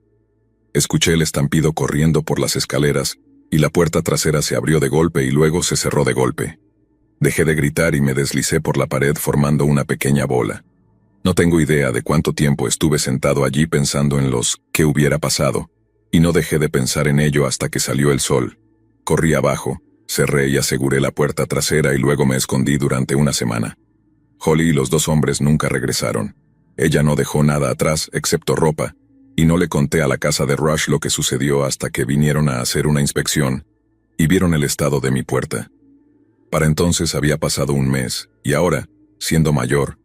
Escuché el estampido corriendo por las escaleras, y la puerta trasera se abrió de golpe y luego se cerró de golpe. Dejé de gritar y me deslicé por la pared formando una pequeña bola. No tengo idea de cuánto tiempo estuve sentado allí pensando en los «qué hubiera pasado», y no dejé de pensar en ello hasta que salió el sol. Corrí abajo, cerré y aseguré la puerta trasera y luego me escondí durante una semana. Holly y los dos hombres nunca regresaron. Ella no dejó nada atrás excepto ropa, y no le conté a la casa de Rush lo que sucedió hasta que vinieron a hacer una inspección, y vieron el estado de mi puerta. Para entonces había pasado un mes, y ahora, siendo mayor,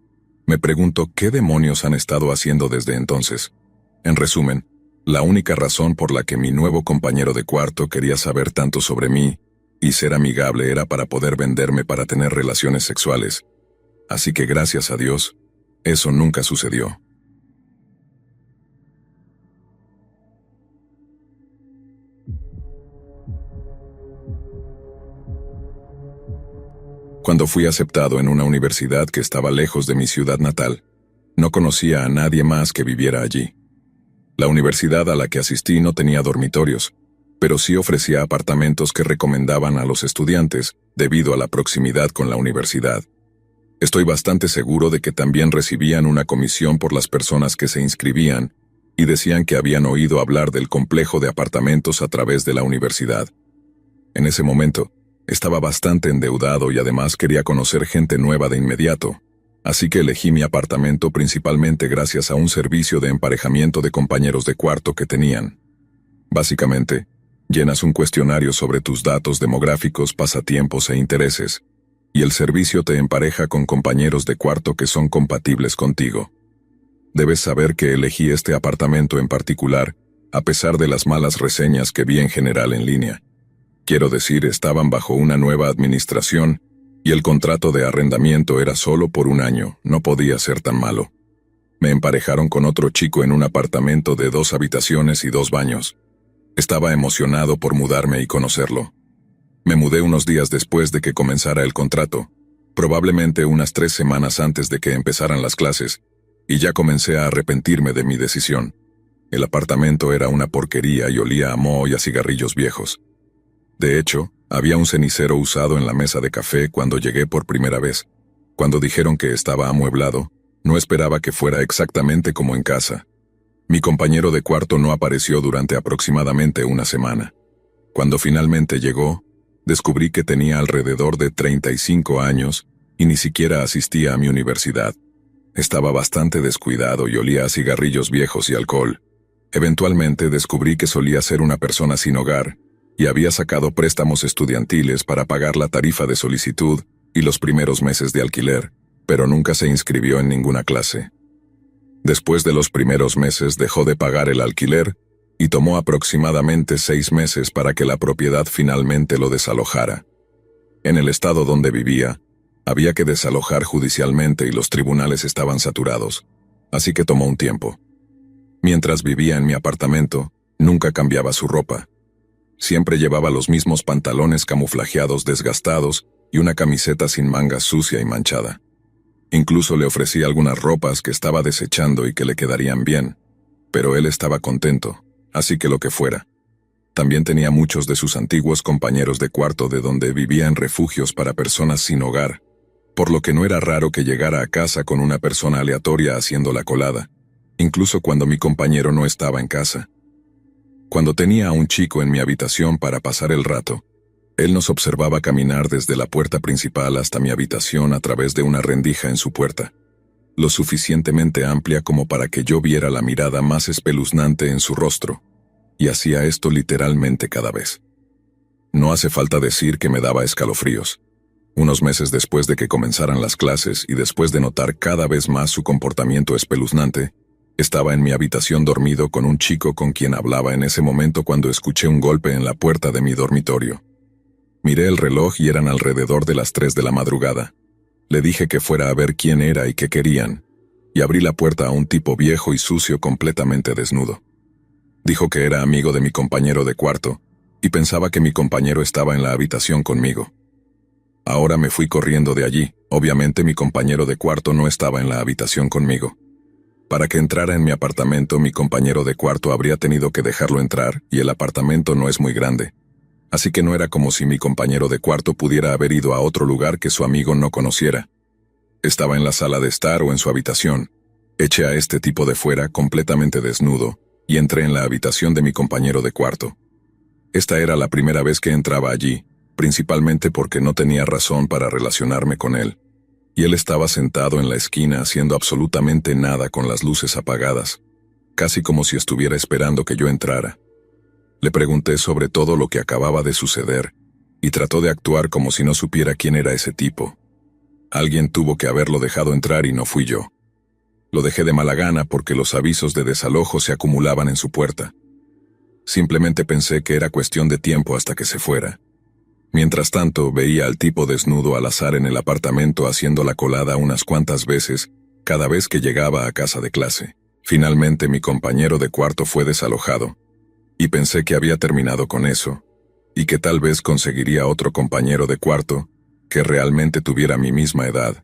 me pregunto qué demonios han estado haciendo desde entonces. En resumen, la única razón por la que mi nuevo compañero de cuarto quería saber tanto sobre mí y ser amigable era para poder venderme para tener relaciones sexuales. Así que gracias a Dios, eso nunca sucedió. Cuando fui aceptado en una universidad que estaba lejos de mi ciudad natal, no conocía a nadie más que viviera allí. La universidad a la que asistí no tenía dormitorios, pero sí ofrecía apartamentos que recomendaban a los estudiantes debido a la proximidad con la universidad. Estoy bastante seguro de que también recibían una comisión por las personas que se inscribían y decían que habían oído hablar del complejo de apartamentos a través de la universidad. En ese momento, estaba bastante endeudado y además quería conocer gente nueva de inmediato, así que elegí mi apartamento principalmente gracias a un servicio de emparejamiento de compañeros de cuarto que tenían. Básicamente, llenas un cuestionario sobre tus datos demográficos, pasatiempos e intereses. y el servicio te empareja con compañeros de cuarto que son compatibles contigo. Debes saber que elegí este apartamento en particular, a pesar de las malas reseñas que vi en general en línea. Quiero decir, estaban bajo una nueva administración, y el contrato de arrendamiento era solo por un año, no podía ser tan malo. Me emparejaron con otro chico en un apartamento de 2 habitaciones y 2 baños. Estaba emocionado por mudarme y conocerlo. Me mudé unos días después de que comenzara el contrato, probablemente unas 3 semanas antes de que empezaran las clases, y ya comencé a arrepentirme de mi decisión. El apartamento era una porquería y olía a moho y a cigarrillos viejos. De hecho, había un cenicero usado en la mesa de café cuando llegué por primera vez. Cuando dijeron que estaba amueblado, no esperaba que fuera exactamente como en casa. Mi compañero de cuarto no apareció durante aproximadamente una semana. Cuando finalmente llegó, descubrí que tenía alrededor de 35 años y ni siquiera asistía a mi universidad. Estaba bastante descuidado y olía a cigarrillos viejos y alcohol. Eventualmente descubrí que solía ser una persona sin hogar y había sacado préstamos estudiantiles para pagar la tarifa de solicitud y los primeros meses de alquiler, pero nunca se inscribió en ninguna clase. Después de los primeros meses dejó de pagar el alquiler y tomó aproximadamente 6 meses para que la propiedad finalmente lo desalojara. En el estado donde vivía, había que desalojar judicialmente y los tribunales estaban saturados, así que tomó un tiempo. Mientras vivía en mi apartamento, nunca cambiaba su ropa. Siempre llevaba los mismos pantalones camuflajeados desgastados y una camiseta sin mangas sucia y manchada. Incluso le ofrecí algunas ropas que estaba desechando y que le quedarían bien, pero él estaba contento, así que lo que fuera. También tenía muchos de sus antiguos compañeros de cuarto de donde vivía en refugios para personas sin hogar, por lo que no era raro que llegara a casa con una persona aleatoria haciendo la colada, incluso cuando mi compañero no estaba en casa. Cuando tenía a un chico en mi habitación para pasar el rato, él nos observaba caminar desde la puerta principal hasta mi habitación a través de una rendija en su puerta, lo suficientemente amplia como para que yo viera la mirada más espeluznante en su rostro, y hacía esto literalmente cada vez. No hace falta decir que me daba escalofríos. Unos meses después de que comenzaran las clases y después de notar cada vez más su comportamiento espeluznante, estaba en mi habitación dormido con un chico con quien hablaba en ese momento cuando escuché un golpe en la puerta de mi dormitorio. Miré el reloj y eran alrededor de las 3 de la madrugada. Le dije que fuera a ver quién era y qué querían, y abrí la puerta a un tipo viejo y sucio completamente desnudo. Dijo que era amigo de mi compañero de cuarto, y pensaba que mi compañero estaba en la habitación conmigo. Ahora me fui corriendo de allí. Obviamente mi compañero de cuarto no estaba en la habitación conmigo. Para que entrara en mi apartamento, mi compañero de cuarto habría tenido que dejarlo entrar, y el apartamento no es muy grande. Así que no era como si mi compañero de cuarto pudiera haber ido a otro lugar que su amigo no conociera. Estaba en la sala de estar o en su habitación. Eché a este tipo de fuera completamente desnudo, y entré en la habitación de mi compañero de cuarto. Esta era la primera vez que entraba allí, principalmente porque no tenía razón para relacionarme con él. Y él estaba sentado en la esquina haciendo absolutamente nada con las luces apagadas, casi como si estuviera esperando que yo entrara. Le pregunté sobre todo lo que acababa de suceder, y trató de actuar como si no supiera quién era ese tipo. Alguien tuvo que haberlo dejado entrar y no fui yo. Lo dejé de mala gana porque los avisos de desalojo se acumulaban en su puerta. Simplemente pensé que era cuestión de tiempo hasta que se fuera. Mientras tanto, veía al tipo desnudo al azar en el apartamento haciendo la colada unas cuantas veces, cada vez que llegaba a casa de clase. Finalmente mi compañero de cuarto fue desalojado, y pensé que había terminado con eso, y que tal vez conseguiría otro compañero de cuarto que realmente tuviera mi misma edad,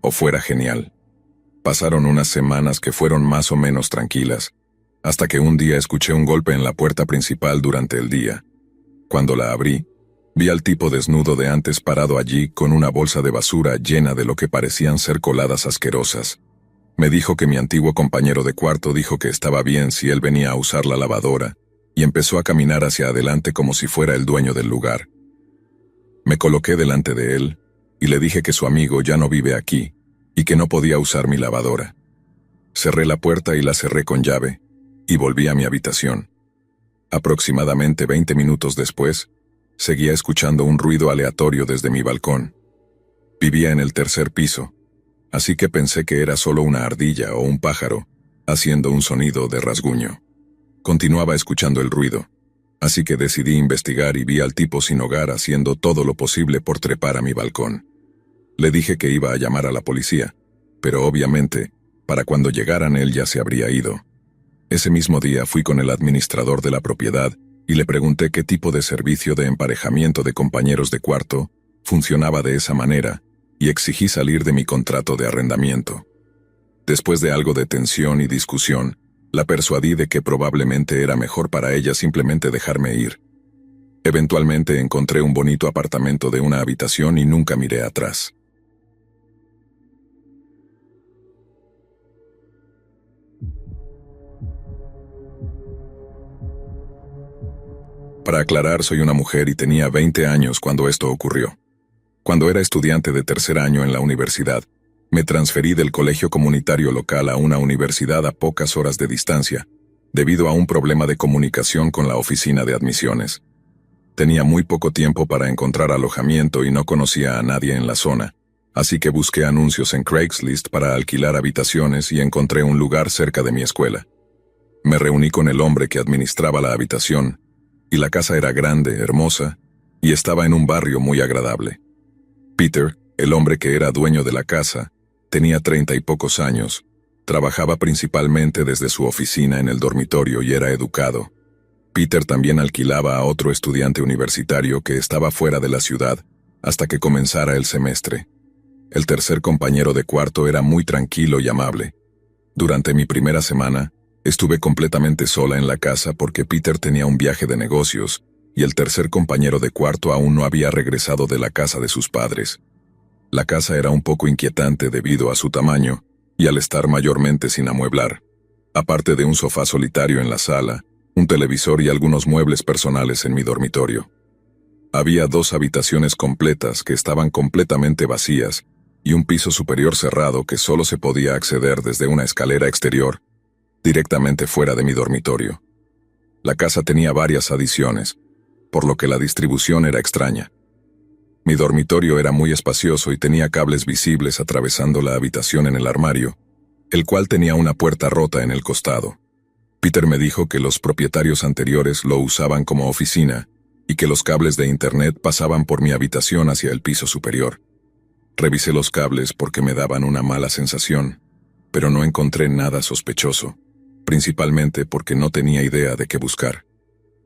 o fuera genial. Pasaron unas semanas que fueron más o menos tranquilas, hasta que un día escuché un golpe en la puerta principal durante el día. Cuando la abrí, vi al tipo desnudo de antes parado allí con una bolsa de basura llena de lo que parecían ser coladas asquerosas. Me dijo que mi antiguo compañero de cuarto dijo que estaba bien si él venía a usar la lavadora, y empezó a caminar hacia adelante como si fuera el dueño del lugar. Me coloqué delante de él, y le dije que su amigo ya no vive aquí, y que no podía usar mi lavadora. Cerré la puerta y la cerré con llave, y volví a mi habitación. Aproximadamente 20 minutos después, seguía escuchando un ruido aleatorio desde mi balcón. Vivía en el tercer piso, así que pensé que era solo una ardilla o un pájaro, haciendo un sonido de rasguño. Continuaba escuchando el ruido, así que decidí investigar y vi al tipo sin hogar haciendo todo lo posible por trepar a mi balcón. Le dije que iba a llamar a la policía, pero obviamente, para cuando llegaran él ya se habría ido. Ese mismo día fui con el administrador de la propiedad y le pregunté qué tipo de servicio de emparejamiento de compañeros de cuarto funcionaba de esa manera y exigí salir de mi contrato de arrendamiento. Después de algo de tensión y discusión, la persuadí de que probablemente era mejor para ella simplemente dejarme ir. Eventualmente encontré un bonito apartamento de una habitación y nunca miré atrás. Para aclarar, soy una mujer y tenía 20 años cuando esto ocurrió. Cuando era estudiante de tercer año en la universidad, me transferí del colegio comunitario local a una universidad a pocas horas de distancia, debido a un problema de comunicación con la oficina de admisiones. Tenía muy poco tiempo para encontrar alojamiento y no conocía a nadie en la zona, así que busqué anuncios en Craigslist para alquilar habitaciones y encontré un lugar cerca de mi escuela. Me reuní con el hombre que administraba la habitación, y la casa era grande, hermosa, y estaba en un barrio muy agradable. Peter, el hombre que era dueño de la casa, tenía 30 y pocos años, trabajaba principalmente desde su oficina en el dormitorio y era educado. Peter también alquilaba a otro estudiante universitario que estaba fuera de la ciudad hasta que comenzara el semestre. El tercer compañero de cuarto era muy tranquilo y amable. Durante mi primera semana, estuve completamente sola en la casa porque Peter tenía un viaje de negocios y el tercer compañero de cuarto aún no había regresado de la casa de sus padres. La casa era un poco inquietante debido a su tamaño y al estar mayormente sin amueblar, aparte de un sofá solitario en la sala, un televisor y algunos muebles personales en mi dormitorio. Había 2 habitaciones completas que estaban completamente vacías y un piso superior cerrado que solo se podía acceder desde una escalera exterior, directamente fuera de mi dormitorio. La casa tenía varias adiciones, por lo que la distribución era extraña. Mi dormitorio era muy espacioso y tenía cables visibles atravesando la habitación en el armario, el cual tenía una puerta rota en el costado. Peter me dijo que los propietarios anteriores lo usaban como oficina y que los cables de internet pasaban por mi habitación hacia el piso superior. Revisé los cables porque me daban una mala sensación, pero no encontré nada sospechoso, principalmente porque no tenía idea de qué buscar.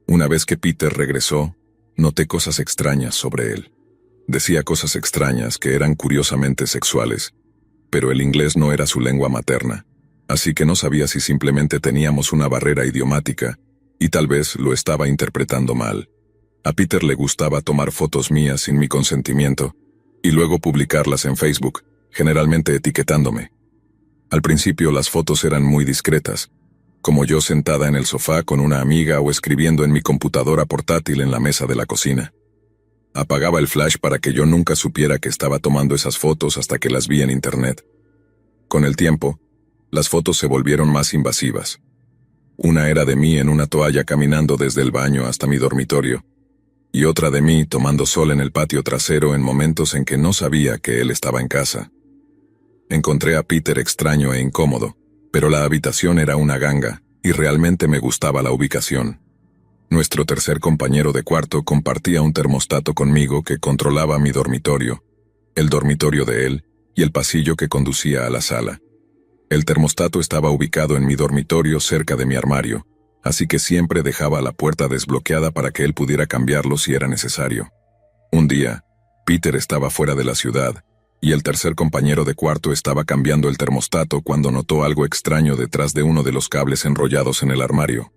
Una vez que Peter regresó, noté cosas extrañas sobre él. Decía cosas extrañas que eran curiosamente sexuales, pero el inglés no era su lengua materna, así que no sabía si simplemente teníamos una barrera idiomática, y tal vez lo estaba interpretando mal. A Peter le gustaba tomar fotos mías sin mi consentimiento, y luego publicarlas en Facebook, generalmente etiquetándome. Al principio las fotos eran muy discretas, como yo sentada en el sofá con una amiga o escribiendo en mi computadora portátil en la mesa de la cocina. Apagaba el flash para que yo nunca supiera que estaba tomando esas fotos hasta que las vi en internet. Con el tiempo, las fotos se volvieron más invasivas. Una era de mí en una toalla caminando desde el baño hasta mi dormitorio, y otra de mí tomando sol en el patio trasero en momentos en que no sabía que él estaba en casa. Encontré a Peter extraño e incómodo, pero la habitación era una ganga, y realmente me gustaba la ubicación. Nuestro tercer compañero de cuarto compartía un termostato conmigo que controlaba mi dormitorio, el dormitorio de él y el pasillo que conducía a la sala. El termostato estaba ubicado en mi dormitorio cerca de mi armario, así que siempre dejaba la puerta desbloqueada para que él pudiera cambiarlo si era necesario. Un día, Peter estaba fuera de la ciudad, y el tercer compañero de cuarto estaba cambiando el termostato cuando notó algo extraño detrás de uno de los cables enrollados en el armario.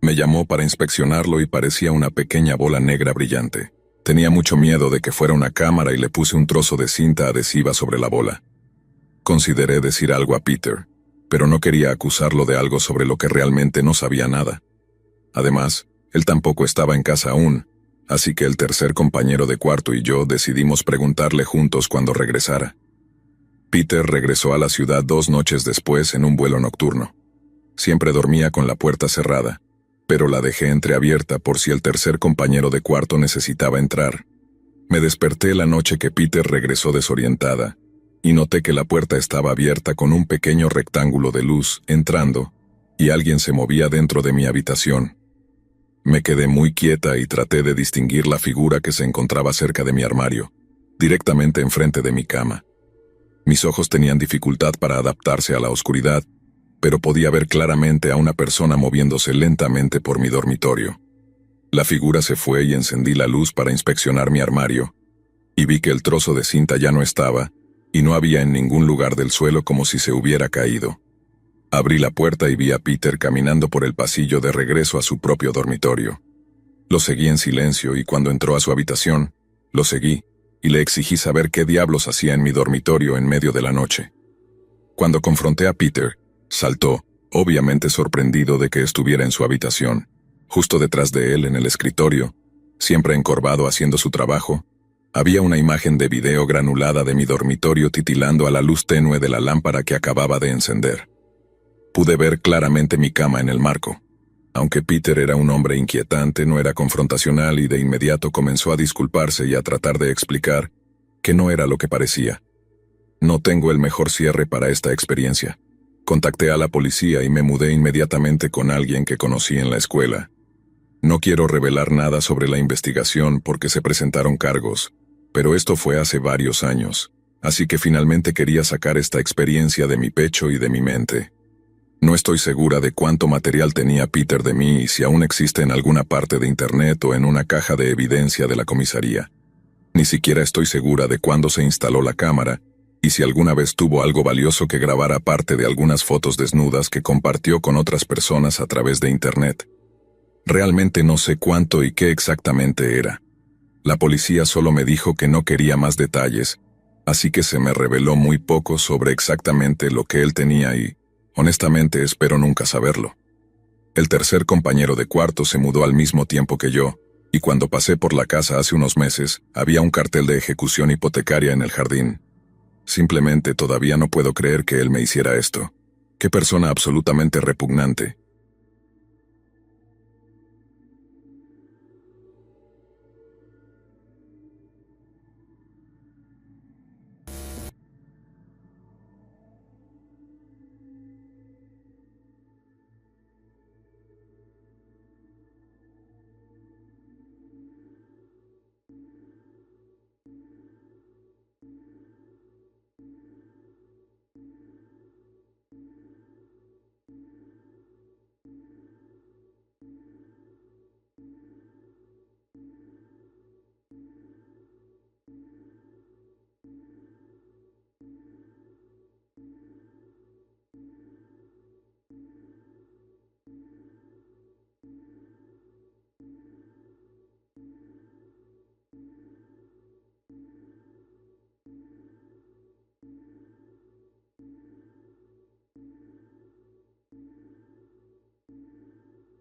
Me llamó para inspeccionarlo y parecía una pequeña bola negra brillante. Tenía mucho miedo de que fuera una cámara y le puse un trozo de cinta adhesiva sobre la bola. Consideré decir algo a Peter, pero no quería acusarlo de algo sobre lo que realmente no sabía nada. Además, él tampoco estaba en casa aún, así que el tercer compañero de cuarto y yo decidimos preguntarle juntos cuando regresara. Peter regresó a la ciudad 2 noches después en un vuelo nocturno. Siempre dormía con la puerta cerrada, pero la dejé entreabierta por si el tercer compañero de cuarto necesitaba entrar. Me desperté la noche que Peter regresó desorientada, y noté que la puerta estaba abierta con un pequeño rectángulo de luz entrando, y alguien se movía dentro de mi habitación. Me quedé muy quieta y traté de distinguir la figura que se encontraba cerca de mi armario, directamente enfrente de mi cama. Mis ojos tenían dificultad para adaptarse a la oscuridad, pero podía ver claramente a una persona moviéndose lentamente por mi dormitorio. La figura se fue y encendí la luz para inspeccionar mi armario, y vi que el trozo de cinta ya no estaba, y no había en ningún lugar del suelo como si se hubiera caído. Abrí la puerta y vi a Peter caminando por el pasillo de regreso a su propio dormitorio. Lo seguí en silencio y cuando entró a su habitación, lo seguí, y le exigí saber qué diablos hacía en mi dormitorio en medio de la noche. Cuando confronté a Peter, saltó, obviamente sorprendido de que estuviera en su habitación. Justo detrás de él, en el escritorio, siempre encorvado haciendo su trabajo, había una imagen de video granulada de mi dormitorio titilando a la luz tenue de la lámpara que acababa de encender. Pude ver claramente mi cama en el marco. Aunque Peter era un hombre inquietante, no era confrontacional y de inmediato comenzó a disculparse y a tratar de explicar que no era lo que parecía. No tengo el mejor cierre para esta experiencia. Contacté a la policía y me mudé inmediatamente con alguien que conocí en la escuela. No quiero revelar nada sobre la investigación porque se presentaron cargos, pero esto fue hace varios años, así que finalmente quería sacar esta experiencia de mi pecho y de mi mente. No estoy segura de cuánto material tenía Peter de mí y si aún existe en alguna parte de internet o en una caja de evidencia de la comisaría. Ni siquiera estoy segura de cuándo se instaló la cámara y si alguna vez tuvo algo valioso que grabar aparte de algunas fotos desnudas que compartió con otras personas a través de internet. Realmente no sé cuánto y qué exactamente era. La policía solo me dijo que no quería más detalles, así que se me reveló muy poco sobre exactamente lo que él tenía y, honestamente, espero nunca saberlo. El tercer compañero de cuarto se mudó al mismo tiempo que yo, y cuando pasé por la casa hace unos meses, había un cartel de ejecución hipotecaria en el jardín. Simplemente todavía no puedo creer que él me hiciera esto. Qué persona absolutamente repugnante.